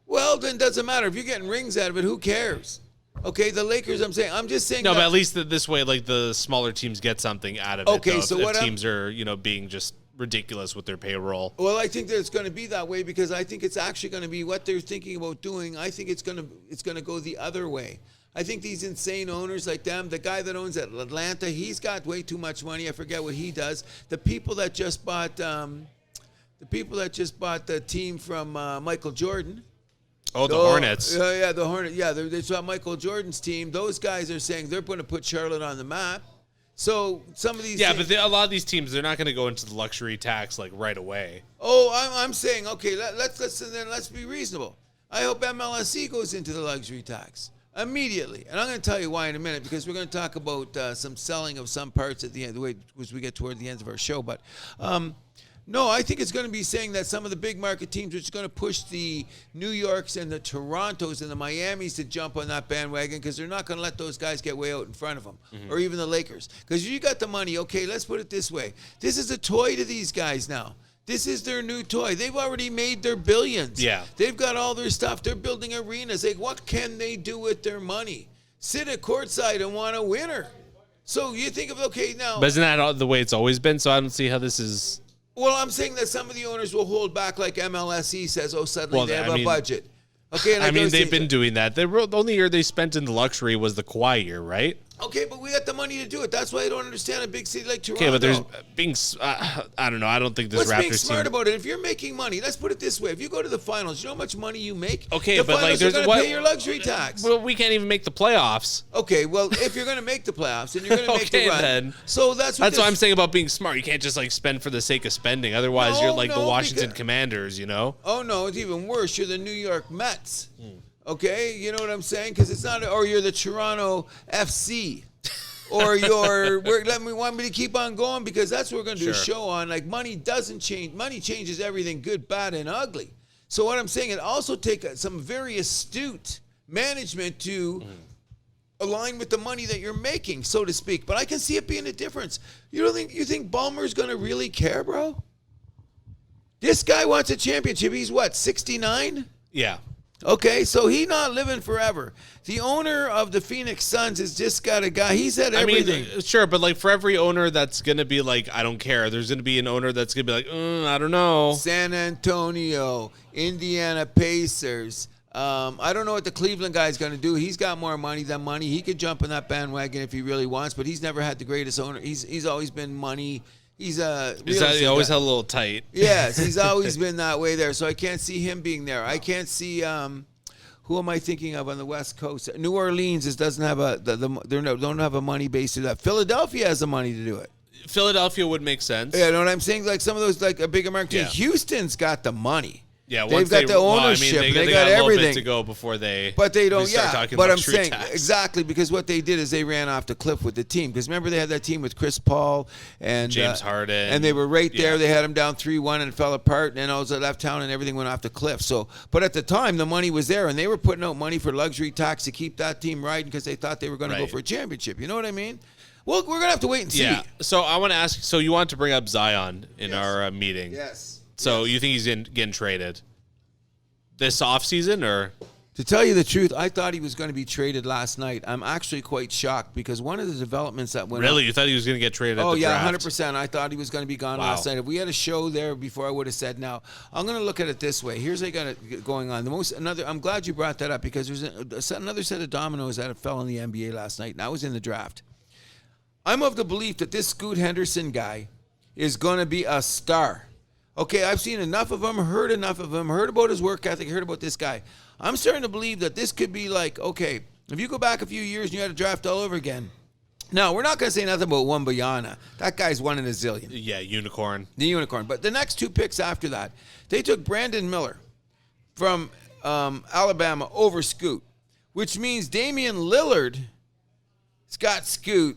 well, then it doesn't matter. If you're getting rings out of it, who cares? Okay, the Lakers, I'm just saying. No, but at least this way, like, the smaller teams get something out of it. Okay, so if teams are, being just ridiculous with their payroll. Well, I think that it's going to be that way because I think it's actually going to be what they're thinking about doing. I think it's going to go the other way. I think these insane owners like them, the guy that owns Atlanta, he's got way too much money. I forget what he does. The people that just bought the team from Michael Jordan. Oh, the Hornets. Yeah, the Hornets. Yeah, they saw Michael Jordan's team. Those guys are saying they're going to put Charlotte on the map. So some of these, but a lot of these teams, they're not going to go into the luxury tax like right away. Oh, I'm saying, okay, let's be reasonable. I hope MLSE goes into the luxury tax immediately, and I'm going to tell you why in a minute, because we're going to talk about some selling of some parts at the end, the way as we get toward the end of our show. But no, I think it's going to be saying that some of the big market teams, which is going to push the New Yorks and the Torontos and the Miamis to jump on that bandwagon, because they're not going to let those guys get way out in front of them, or even the Lakers. Because you got the money, okay, let's put it this way. This is a toy to these guys now. This is their new toy. They've already made their billions. Yeah. They've got all their stuff. They're building arenas. Like, what can they do with their money? Sit at courtside and want a winner. So you think of, okay, now. But isn't that the way it's always been? So I don't see how this is. Well, I'm saying that some of the owners will hold back, like MLSE says, suddenly they have a budget. Okay, and they've been doing that. The only year they spent in the luxury was the Kawhi year, right? Okay, but we got the money to do it. That's why I don't understand a big city like Toronto. Okay, but there's being, I don't know. I don't think this What's Raptors being smart team. about it? If you're making money, let's put it this way: if you go to the finals, you know how much money you make. Okay, the but finals there's are going to pay your luxury tax. Well, we can't even make the playoffs. Okay, well, if you're going to make the playoffs and you're going to make the run, then. So that's what I'm saying about being smart. You can't just spend for the sake of spending. Otherwise, you're like the Washington Commanders, you know? Oh no, it's even worse. You're the New York Mets. Okay, you know what I'm saying? Because it's not, or you're the Toronto FC. Or want me to keep on going, because that's what we're going to do a show on. Like, money doesn't change. Money changes everything, good, bad, and ugly. So what I'm saying, it also takes some very astute management to align with the money that you're making, so to speak. But I can see it being a difference. You think Ballmer's going to really care, bro? This guy wants a championship. He's what, 69? Yeah. Okay, so he's not living forever. The owner of the Phoenix Suns has just got a guy. He's had everything. I mean, sure, but for every owner that's going to be like, I don't care, there's going to be an owner that's going to be like, I don't know. San Antonio, Indiana Pacers. I don't know what the Cleveland guy's going to do. He's got more money than money. He could jump on that bandwagon if he really wants, but he's never had the greatest owner. He's always been money. He always had a little tight. Yes, he's always been that way there. So I can't see him being there. I can't see who am I thinking of on the West Coast? New Orleans doesn't have don't have a money base to that. Philadelphia has the money to do it. Philadelphia would make sense. Yeah, you know what I'm saying? Like some of those, like a big American team. Houston's got the money. Yeah, they've got the ownership. They got a everything. little bit to go before they. But they don't. start Yeah, talking but I'm luxury saying tax. exactly, because what they did is they ran off the cliff with the team. Because remember they had that team with Chris Paul and James Harden, and they were right there. They had them down 3-1 and it fell apart. And then all they left town and everything went off the cliff. So, but at the time the money was there, and they were putting out money for luxury tax to keep that team riding because they thought they were going to go for a championship. You know what I mean? Well, we're gonna have to wait and see. Yeah. So I want to ask. So you want to bring up Zion in our meeting? Yes. So you think he's getting traded this offseason, or? To tell you the truth, I thought he was going to be traded last night. I'm actually quite shocked because one of the developments that went Really? You thought he was going to get traded at the draft? 100%. I thought he was going to be gone last night. If we had a show there before, I would have said now. I'm going to look at it this way. Here's what I got it going on. I'm glad you brought that up because there's another set of dominoes that fell in the NBA last night, and I was in the draft. I'm of the belief that this Scoot Henderson guy is going to be a star. Okay, I've seen enough of him, heard enough of him, heard about his work ethic, heard about this guy. I'm starting to believe that this could be like, okay, if you go back a few years and you had to draft all over again. Now, we're not going to say nothing about Wembanyama. That guy's one in a zillion. Yeah, unicorn. The unicorn. But the next two picks after that, they took Brandon Miller from Alabama over Scoot, which means Damian Lillard's got Scoot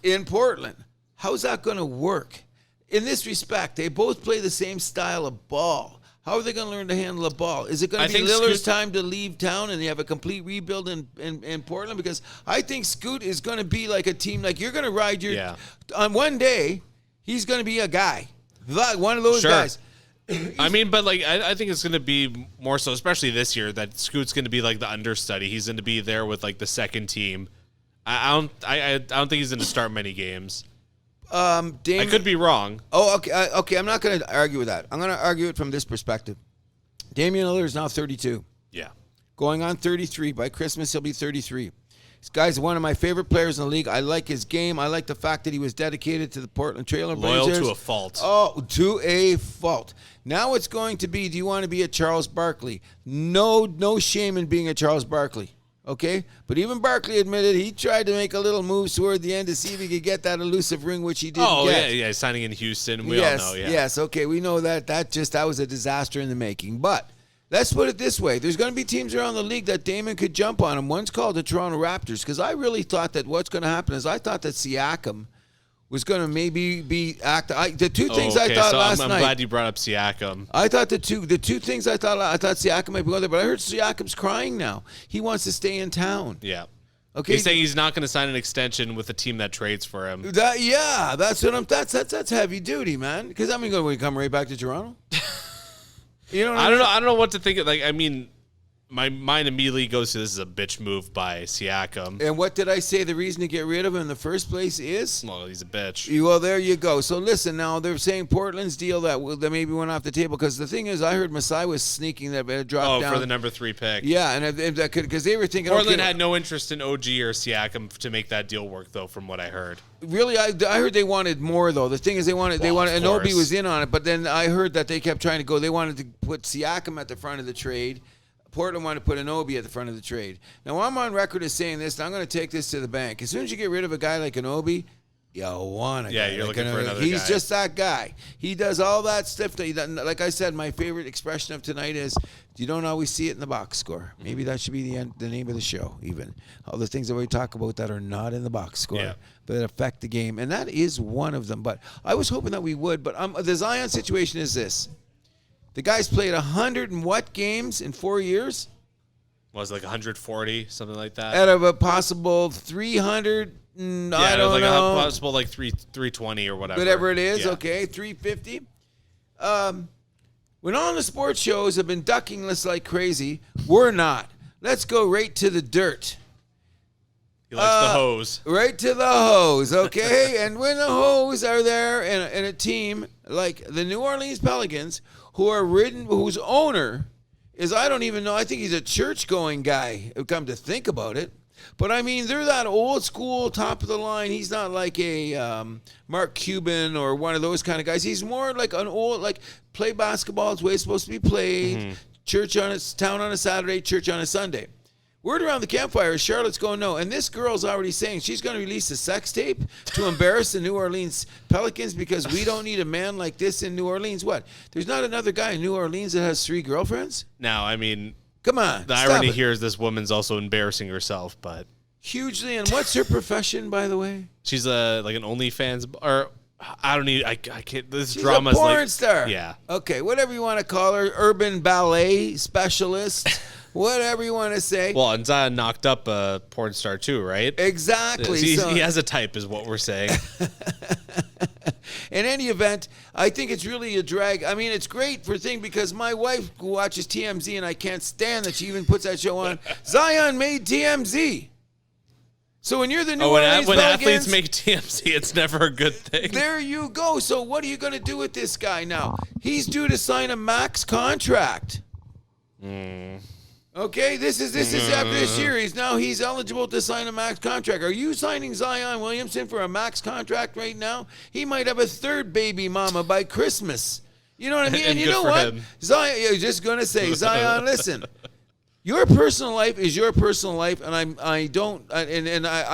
in Portland. How's that going to work? In this respect, they both play the same style of ball. How are they going to learn to handle the ball? Is it going to be Lillard's time to leave town and they have a complete rebuild in Portland? Because I think Scoot is going to be like a team, like you're going to ride your... Yeah. On one day, he's going to be a guy. One of those guys. I mean, but I think it's going to be more so, especially this year, that Scoot's going to be like the understudy. He's going to be there with like the second team. I don't think he's going to start many games. I could be wrong. Oh, okay. Okay, I'm not going to argue with that. I'm going to argue it from this perspective. Damian Lillard is now 32. Yeah. Going on 33. By Christmas, he'll be 33. This guy's one of my favorite players in the league. I like his game. I like the fact that he was dedicated to the Portland Trail Blazers. Loyal to a fault. Oh, to a fault. Now it's going to be, do you want to be a Charles Barkley? No shame in being a Charles Barkley. Okay, but even Barkley admitted he tried to make a little move toward the end to see if he could get that elusive ring, which he didn't get. Yeah, signing in Houston. We all know, yeah. Yes, okay, we know that was a disaster in the making. But let's put it this way. There's going to be teams around the league that Damon could jump on him. One's called the Toronto Raptors, because I really thought that what's going to happen is I thought that Siakam was going to maybe be the two things I thought last night. I'm glad you brought up Siakam. I thought the two things I thought Siakam might be going there, but I heard Siakam's crying now. He wants to stay in town. Yeah. Okay. He's saying he's not going to sign an extension with a team that trades for him. That's heavy duty, man. Because going to come right back to Toronto. You know what I mean? I don't know what to think of. Like, I mean, my mind immediately goes to this is a bitch move by Siakam. And what did I say the reason to get rid of him in the first place is? Well, he's a bitch. Well, there you go. So listen, now they're saying Portland's deal that maybe went off the table because the thing is, I heard Masai was sneaking that dropped down. For the number 3 pick. Yeah, and if that could, because they were thinking Portland had no interest in OG or Siakam to make that deal work, though, from what I heard. Really, I heard they wanted more though. The thing is, they wanted, and Obi was in on it, but then I heard that they kept trying to go. They wanted to put Siakam at the front of the trade. Portland wanted to put an Obi at the front of the trade. Now, I'm on record as saying this, and I'm going to take this to the bank. As soon as you get rid of a guy like an Obi, you want a guy. Yeah, you're looking for another He's guy. just that guy. He does all that stuff. Like I said, my favorite expression of tonight is, you don't always see it in the box score. Maybe that should be the name of the show, even. All the things that we talk about that are not in the box score, that affect the game. And that is one of them. But I was hoping that we would. But the Zion situation is this. The guy's played 100 and what games in 4 years? Was it like 140, something like that? Out of a possible 300, I don't know. A possible like 320 or whatever. Whatever it is, okay, 350. When all the sports shows have been ducking us like crazy, we're not. Let's go right to the dirt. He likes the hose. Right to the hose, okay? And when the hose are there in a team like the New Orleans Pelicans, whose owner is, I don't even know, I think he's a church-going guy, come to think about it. But, I mean, they're that old school, top of the line. He's not like a Mark Cuban or one of those kind of guys. He's more like an old, like, play basketball is the way it's supposed to be played. Mm-hmm. Town on a Saturday, church on a Sunday. Word around the campfire is Charlotte's going no. And this girl's already saying she's going to release a sex tape to embarrass the New Orleans Pelicans because we don't need a man like this in New Orleans. What? There's not another guy in New Orleans that has 3 girlfriends? Now, I mean, come on. The irony here is this woman's also embarrassing herself, but hugely. And what's her profession, by the way? She's like an OnlyFans, or I don't need. I can't. This She's drama's a porn like star. Yeah. Okay, whatever you want to call her, urban ballet specialist, whatever you want to say. Well, and Zion knocked up a porn star too, right? Exactly. He has a type, is what we're saying. In any event, I think it's really a drag. I mean, it's great for thing because my wife watches TMZ, and I can't stand that she even puts that show on. Zion made TMZ. So when you're the New Orleans when Pelicans, athletes make TMZ, it's never a good thing. There you go. So what are you going to do with this guy now? He's due to sign a max contract. Okay, this is after this year. He's eligible to sign a max contract. Are you signing Zion Williamson for a max contract right now? He might have a 3rd baby mama by Christmas. You know what I mean? And you know what? Zion, you're just going to say, Zion, listen. Your personal life is your personal life, and I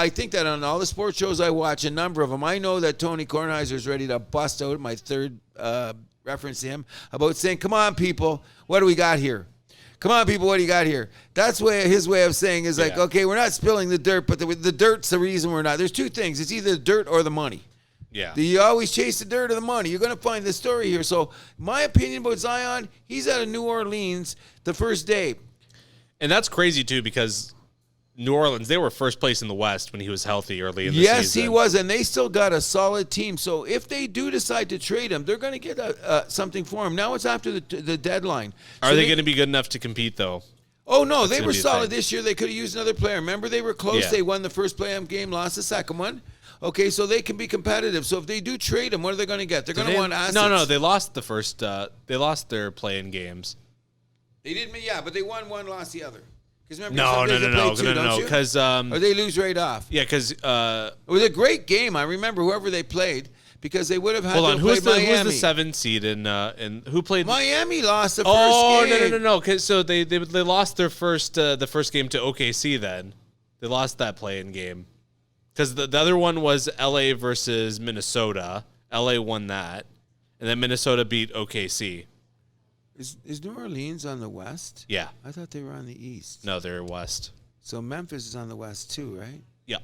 think that on all the sports shows I watch, a number of them, I know that Tony Kornheiser is ready to bust out my 3rd reference to him about saying, come on, people, what do we got here? Come on, people, what do you got here? That's his way of saying is like, okay, we're not spilling the dirt, but the dirt's the reason we're not. There's 2 things. It's either the dirt or the money. Yeah. You always chase the dirt or the money. You're going to find the story here. So my opinion about Zion, he's out of New Orleans the first day. And that's crazy, too, because New Orleans, they were first place in the West when he was healthy early in the season. Yes, he was, and they still got a solid team. So if they do decide to trade him, they're going to get something for him. Now it's after the deadline. Are they going to be good enough to compete, though? Oh, no, they were solid this year. They could have used another player. Remember, they were close. Yeah. They won the first play-in game, lost the second one. Okay, so they can be competitive. So if they do trade him, what are they going to get? They're going to want assets. No, they lost the first. They lost their play-in games. They didn't, yeah, but they won one, lost the other. No. Because or they lose right off. Yeah, because it was a great game. I remember whoever they played because they would have had Hold to on, play Miami. who's the 7 seed in who played? Miami lost the first game. No. So they lost their the first game to OKC. Then they lost that play-in game because the other one was LA versus Minnesota. LA won that, and then Minnesota beat OKC. Is New Orleans on the West? Yeah. I thought they were on the East. No, they're West. So Memphis is on the West too, right? Yeah.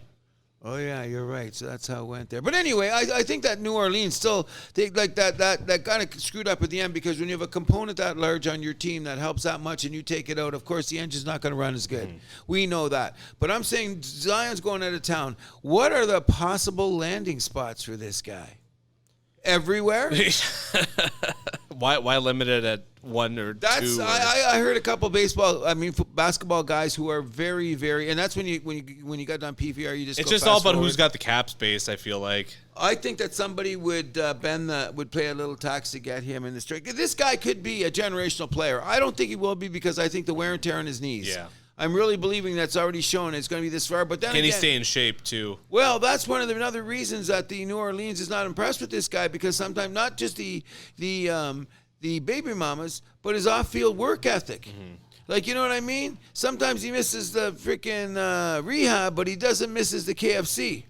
Oh yeah, you're right. So that's how it went there. But anyway, I think that New Orleans still that kind of screwed up at the end, because when you have a component that large on your team that helps that much and you take it out, of course the engine's not going to run as good. We know that. But I'm saying Zion's going out of town. What are the possible landing spots for this guy? Everywhere? Why limit it at one or two? I heard a couple basketball guys who are very, very, and that's when you got done PVR, you just it's go just all about forward. who's got the cap space. I feel like I think that somebody would pay a little tax to get him in the strike. This guy could be a generational player. I don't think he will be, because I think the wear and tear on his knees. Yeah. I'm really believing that's already shown it's going to be this far. But then can he again, stay in shape too? Well, that's one of the other reasons that the New Orleans is not impressed with this guy, because sometimes not just the baby mamas, but his off-field work ethic. Like, you know what I mean? Sometimes he misses the freaking rehab, but he doesn't misses the KFC.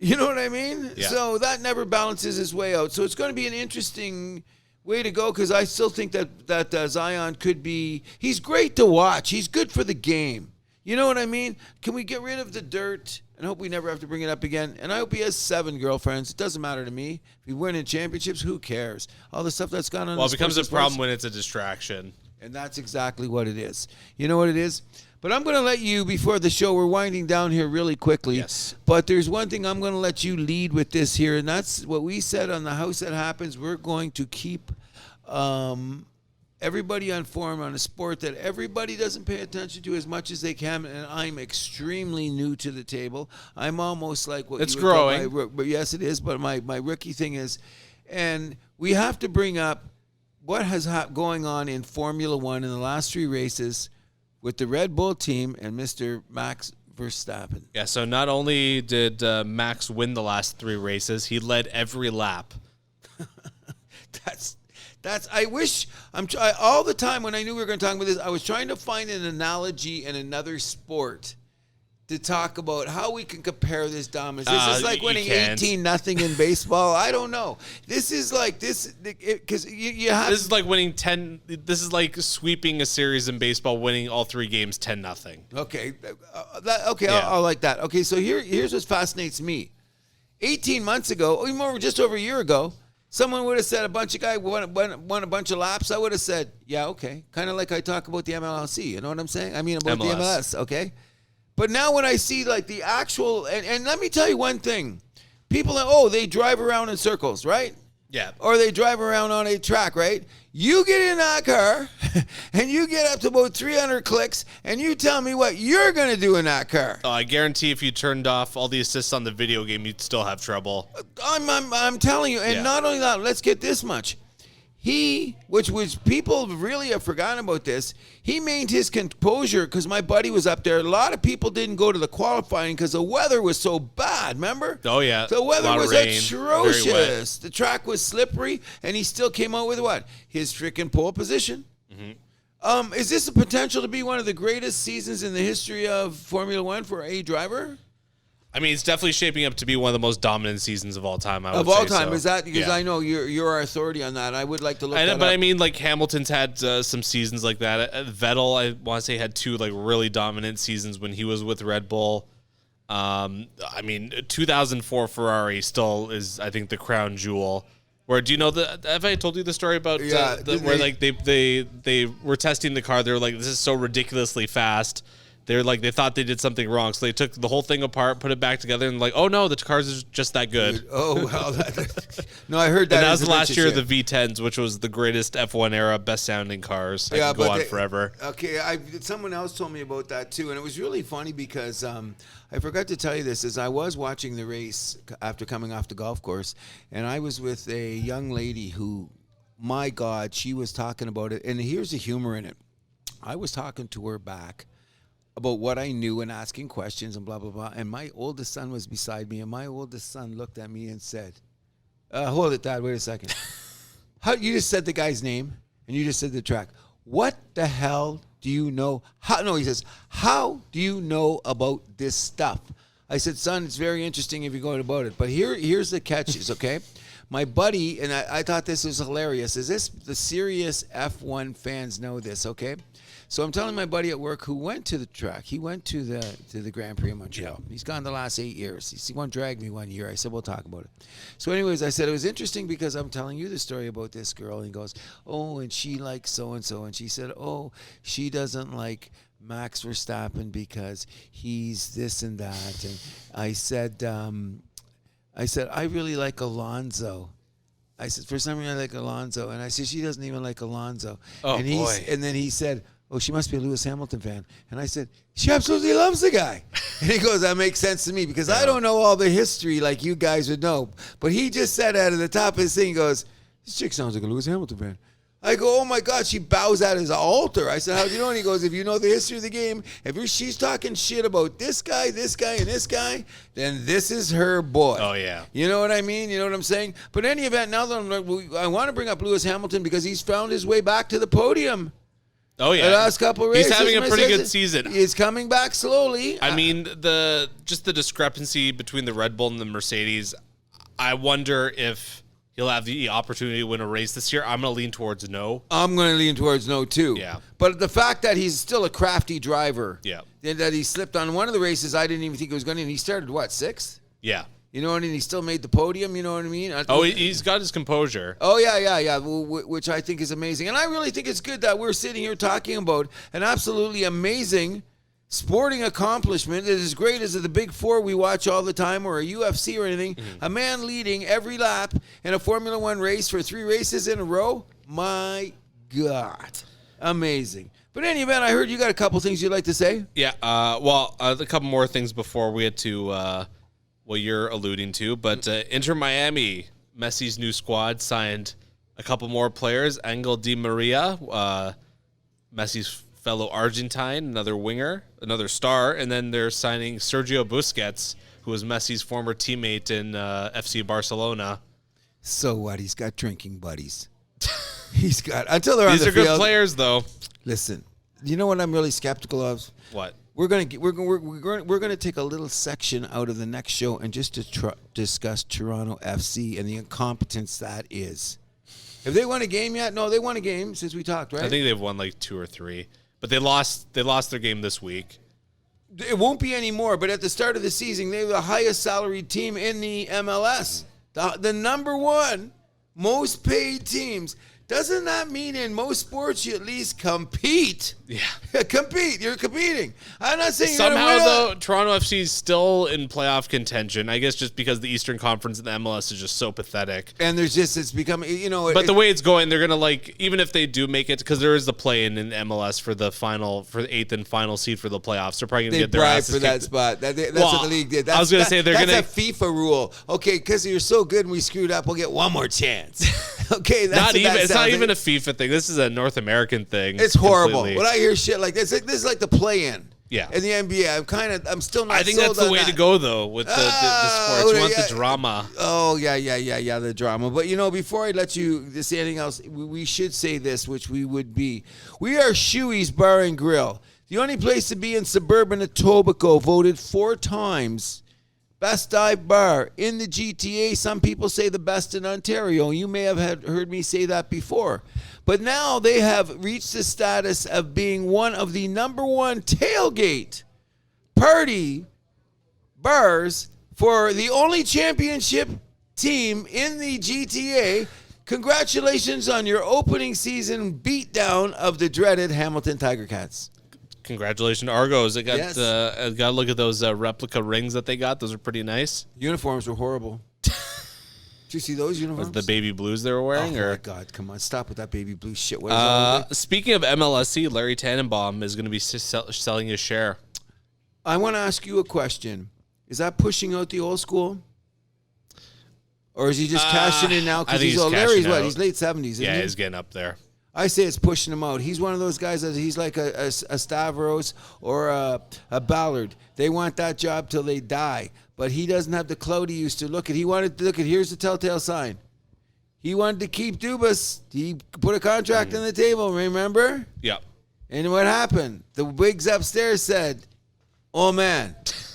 You know what I mean? Yeah. So that never balances his way out. So it's going to be an interesting way to go, because I still think that Zion could be. He's great to watch. He's good for the game. You know what I mean? Can we get rid of the dirt? And hope we never have to bring it up again. And I hope he has 7 girlfriends. It doesn't matter to me. If he win in championships, who cares? All the stuff that's gone on. Well, it becomes a problem when it's a distraction. And that's exactly what it is. You know what it is? But I'm going to let you, before the show, we're winding down here really quickly. Yes. But there's one thing I'm going to let you lead with this here, and that's what we said on The House That Happens. We're going to keep everybody informed on a sport that everybody doesn't pay attention to as much as they can, and I'm extremely new to the table. I'm almost like what it's you would growing. call but yes, it is. But my rookie thing is, and we have to bring up what has going on in Formula One in the last 3 races with the Red Bull team and Mr. Max Verstappen. Yeah, so not only did Max win the last 3 races, he led every lap. That's. I wish all the time when I knew we were going to talk about this, I was trying to find an analogy in another sport to talk about how we can compare this dominance. This is like winning 18-0 in baseball. I don't know. This is like this because you have. This is like winning 10. This is like sweeping a series in baseball, winning all 3 games 10-0. Okay, Yeah. I'll like that. Okay, so here's what fascinates me. 18 months ago, or more, just over a year ago, someone would have said a bunch of guys won a bunch of laps. I would have said, yeah, okay. Kind of like I talk about the MLSE. You know what I'm saying? I mean about the MLS, okay? But now when I see like the actual, and let me tell you one thing. People are, they drive around in circles, right? Yeah. Or they drive around on a track, right? You get in that car, and you get up to about 300 clicks, and you tell me what you're going to do in that car. I guarantee if you turned off all the assists on the video game, you'd still have trouble. I'm telling you, and not only that, let's get this much. Which people really have forgotten about this, he maintained his composure because my buddy was up there. A lot of people didn't go to the qualifying because the weather was so bad, remember? Oh, yeah. The weather was rain, atrocious. The track was slippery, and he still came out with what? His freaking pole position. Mm-hmm. Is this a potential to be one of the greatest seasons in the history of Formula One for a driver? I mean, it's definitely shaping up to be one of the most dominant seasons of all time. Of all time, is that because I know you're our authority on that? I would like to look. But I mean, like Hamilton's had some seasons like that. Vettel, I want to say, had 2 like really dominant seasons when he was with Red Bull. I mean, 2004 Ferrari still is, I think, the crown jewel. Where do you know have I told you the story about where like they were testing the car? They were like, this is so ridiculously fast. They're like, they thought they did something wrong, so they took the whole thing apart, put it back together, and like, oh no, the cars is just that good. Oh well, no, I heard that. And that was the last year of the V10s, which was the greatest F1 era, best sounding cars. Could go on forever. Okay, someone else told me about that too, and it was really funny because I forgot to tell you this. As I was watching the race after coming off the golf course, and I was with a young lady who, my God, she was talking about it, and here's the humor in it. I was talking to her back about what I knew and asking questions and blah, blah, blah. And my oldest son was beside me, and my oldest son looked at me and said, Hold it, Dad. Wait a second. How you just said the guy's name and you just said the track. What the hell do you know? He says, how do you know about this stuff? I said, son, it's very interesting if you're going about it. But here's the catches, okay? My buddy, and I thought this was hilarious. Is this the serious F1 fans know this, okay? So I'm telling my buddy at work who went to the track. He went to the Grand Prix of Montreal. Yeah. He's gone the last 8 years. He won't drag me 1 year. I said, we'll talk about it. So anyways, I said, it was interesting because I'm telling you the story about this girl. And he goes, oh, and she likes so-and-so. And she said, oh, she doesn't like Max Verstappen because he's this and that. And I said, I really like Alonso. I said, for some reason I like Alonso. And I said, she doesn't even like Alonso. Oh, and boy. And then he said, oh, she must be a Lewis Hamilton fan. And I said, she absolutely loves the guy. And he goes, that makes sense to me because I don't know all the history like you guys would know. But he just said out of the top of his thing, he goes, this chick sounds like a Lewis Hamilton fan. I go, oh my God, she bows at his altar. I said, how do you know? And he goes, if you know the history of the game, she's talking shit about this guy, and this guy, then this is her boy. Oh, yeah. You know what I mean? You know what I'm saying? But in any event, now that I want to bring up Lewis Hamilton because he's found his way back to the podium. Oh, yeah. The last couple of races. He's having a pretty good season. He's coming back slowly. I mean, the discrepancy between the Red Bull and the Mercedes, I wonder if he'll have the opportunity to win a race this year. I'm going to lean towards no. I'm going to lean towards no, too. Yeah. But the fact that he's still a crafty driver. Yeah. That he slipped on one of the races, I didn't even think he was going to. And he started, what, 6th? Yeah. You know what I mean? He still made the podium, you know what I mean? He's got his composure. Oh, yeah, which I think is amazing. And I really think it's good that we're sitting here talking about an absolutely amazing sporting accomplishment that is as great as the Big Four we watch all the time or a UFC or anything. Mm-hmm. A man leading every lap in a Formula One race for 3 races in a row. My God. Amazing. But in any event, I heard you got a couple things you'd like to say. Yeah, a couple more things before we get to what you're alluding to. But Inter Miami, Messi's new squad, signed a couple more players. Angel Di Maria, Messi's fellow Argentine, another winger, another star. And then they're signing Sergio Busquets, who was Messi's former teammate in FC Barcelona. So what? He's got drinking buddies. He's got until they're on the field. These are good players, though. Listen, you know what I'm really skeptical of? What? We're gonna take a little section out of the next show and just to discuss Toronto FC and the incompetence that is. Have they won a game yet? No, they won a game since we talked, right? I think they've won like 2 or 3, but they lost their game this week. It won't be anymore. But at the start of the season, they were the highest salaried team in the MLS, the number 1 most paid teams. Doesn't that mean in most sports you at least compete? Yeah. Compete. You're competing. I'm not saying somehow, though, Toronto FC is still in playoff contention. I guess just because the Eastern Conference and the MLS is just so pathetic. And it's becoming, But the way it's going, they're going to, even if they do make it, because there is the play-in MLS for the 8th and final seed for the playoffs. They're probably going to get their asses kicked. That spot. That's what the league did. I was going to say they're going to. That's a FIFA rule. Okay, because you're so good and we screwed up, we'll get one more chance. Okay, it's not even a FIFA thing. This is a North American thing. It's horrible. Completely. When I hear shit like this is like the play-in. Yeah. In the NBA, I'm still not. I think that's the way to go though with the sports. You want the drama. Oh yeah, the drama. But before I let you say anything else, we should say this, which we would be. We are Shoey's Bar and Grill, the only place to be in suburban Etobicoke, voted 4 times. Best dive bar in the GTA. Some people say the best in Ontario. You may have heard me say that before. But now they have reached the status of being one of the number 1 tailgate party bars for the only championship team in the GTA. Congratulations on your opening season beatdown of the dreaded Hamilton Tiger Cats. Congratulations, Argos. I got to look at those replica rings that they got. Those are pretty nice. Uniforms were horrible. Did you see those uniforms? Was the baby blues they were wearing? Oh, my God. Come on. Stop with that baby blue shit. Speaking of MLSE, Larry Tannenbaum is going to be selling his share. I want to ask you a question. Is that pushing out the old school? Or is he just cashing in now? I think Larry's what? He's late 70s, isn't he? Yeah, he's getting up there. I say it's pushing him out. He's one of those guys that he's like a Stavros or a Ballard. They want that job till they die. But he doesn't have the clout he used to. Here's the telltale sign. He wanted to keep Dubas. He put a contract on the table, remember? Yeah. And what happened? The wigs upstairs said, "Oh, man,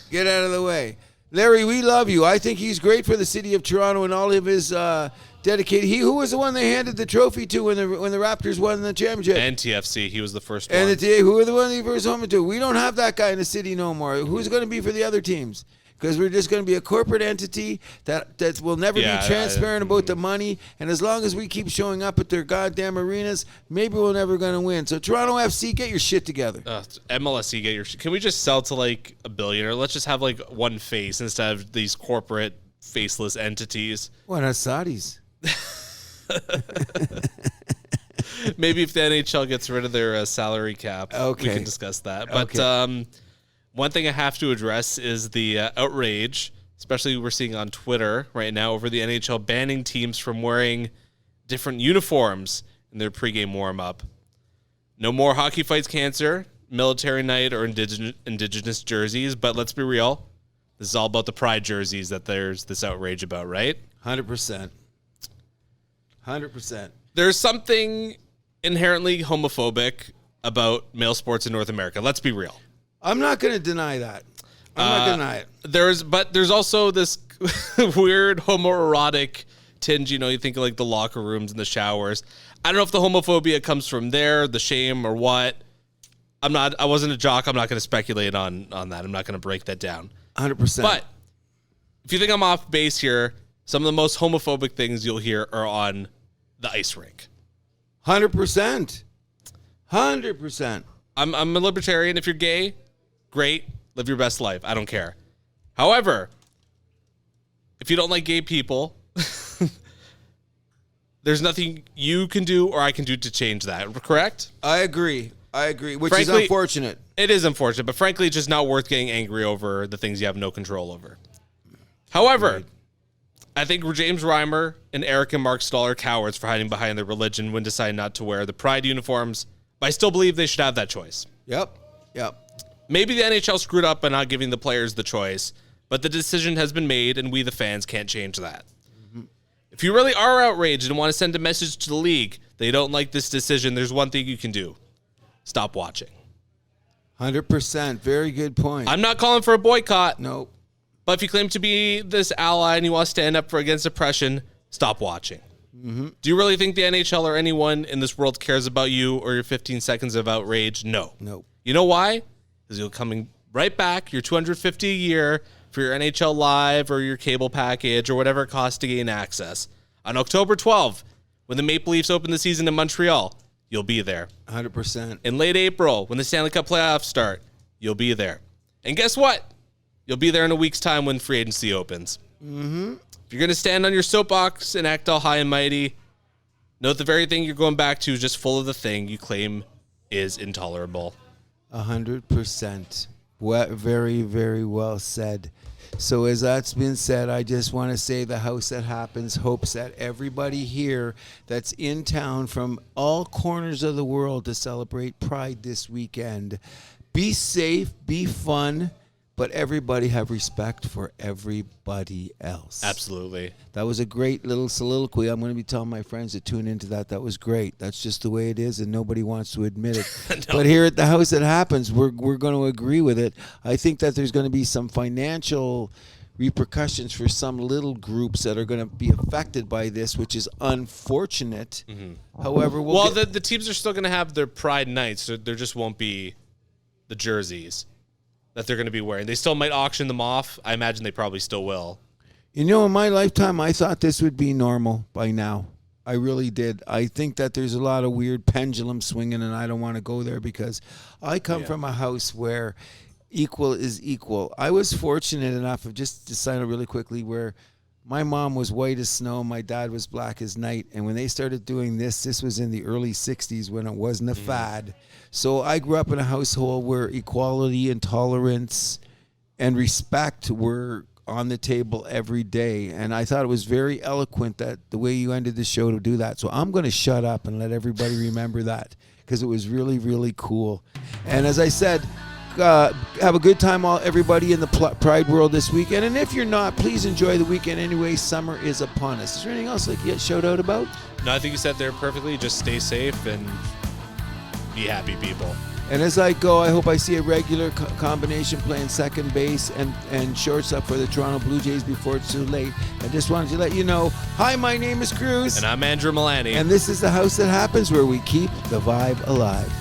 get out of the way." Larry, we love you. I think he's great for the city of Toronto and all of his dedicated. Who was the one they handed the trophy to when the Raptors won the championship? NTFC, he was the first one. And who were the one they first home to? We don't have that guy in the city no more. Who's going to be for the other teams? Because we're just going to be a corporate entity that will never be transparent about the money. And as long as we keep showing up at their goddamn arenas, maybe we're never going to win. So Toronto FC, get your shit together. MLSE, get your shit. Can we just sell to like $1 billion, or let's just have like one face instead of these corporate faceless entities? What, us Saudis? Maybe if the NHL gets rid of their salary cap, we can discuss that. But one thing I have to address is the outrage, especially we're seeing on Twitter right now over the NHL banning teams from wearing different uniforms in their pregame warm-up. No more hockey fights cancer, military night, or indigenous jerseys, but let's be real. This is all about the pride jerseys that there's this outrage about, right? 100%. 100%. There's something inherently homophobic about male sports in North America. Let's be real. I'm not going to deny that. I'm not going to deny it. There's also this weird homoerotic tinge. You know, you think of like the locker rooms and the showers. I don't know if the homophobia comes from there, the shame, or what. I wasn't a jock. I'm not going to speculate on that. I'm not going to break that down. 100%. But if you think I'm off base here, some of the most homophobic things you'll hear are on the ice rink. 100%. 100%. I'm a libertarian. If you're gay, great. Live your best life. I don't care. However, if you don't like gay people, there's nothing you can do or I can do to change that. Correct? I agree. Which is unfortunate. It is unfortunate, but frankly, it's just not worth getting angry over the things you have no control over. However, I think James Reimer and Eric and Mark Stahl are cowards for hiding behind their religion when deciding not to wear the pride uniforms, but I still believe they should have that choice. Yep. Maybe the NHL screwed up by not giving the players the choice, but the decision has been made, and we, the fans, can't change that. Mm-hmm. If you really are outraged and want to send a message to the league that you don't like this decision, there's one thing you can do. Stop watching. 100%. Very good point. I'm not calling for a boycott. Nope. But if you claim to be this ally and you want to stand up against oppression, stop watching. Mm-hmm. Do you really think the NHL or anyone in this world cares about you or your 15 seconds of outrage? No. Nope. You know why? Because you're coming right back, your $250 a year for your NHL Live or your cable package or whatever it costs to gain access. On October 12th, when the Maple Leafs open the season in Montreal, you'll be there. 100%. In late April, when the Stanley Cup playoffs start, you'll be there. And guess what? You'll be there in a week's time when free agency opens. Mm-hmm. If you're going to stand on your soapbox and act all high and mighty, note the very thing you're going back to is just full of the thing you claim is intolerable. 100%. Very, very well said. So as that's been said, I just want to say the House That Happens hopes that everybody here that's in town from all corners of the world to celebrate Pride this weekend, be safe, be fun, but everybody have respect for everybody else. Absolutely. That was a great little soliloquy. I'm going to be telling my friends to tune into that. That was great. That's just the way it is, and nobody wants to admit it. No. But here at the House That Happens, we're going to agree with it. I think that there's going to be some financial repercussions for some little groups that are going to be affected by this, which is unfortunate. Mm-hmm. However, the teams are still going to have their Pride nights, so there just won't be the jerseys that they're going to be wearing. They still might auction them off. I imagine they probably still will. You know, in my lifetime, I thought this would be normal by now. I really did. I think that there's a lot of weird pendulum swinging, and I don't want to go there because I come from a house where equal is equal. I was fortunate enough of just to sign it really quickly where my mom was white as snow, my dad was black as night, and when they started doing this was in the early 60s when it wasn't a fad. So I grew up in a household where equality and tolerance and respect were on the table every day. And I thought it was very eloquent that the way you ended the show to do that. So I'm going to shut up and let everybody remember that, because it was really, really cool. And as I said, have a good time, everybody in the Pride world this weekend. And if you're not, please enjoy the weekend anyway. Summer is upon us. Is there anything else like you get shout out about? No, I think you said there perfectly. Just stay safe and be happy, people. And as I go, I hope I see a regular combination playing second base and shortstop for the Toronto Blue Jays before it's too late. I just wanted to let you know, hi, my name is Cruz. And I'm Andrew Milani. And this is the house that happens, where we keep the vibe alive.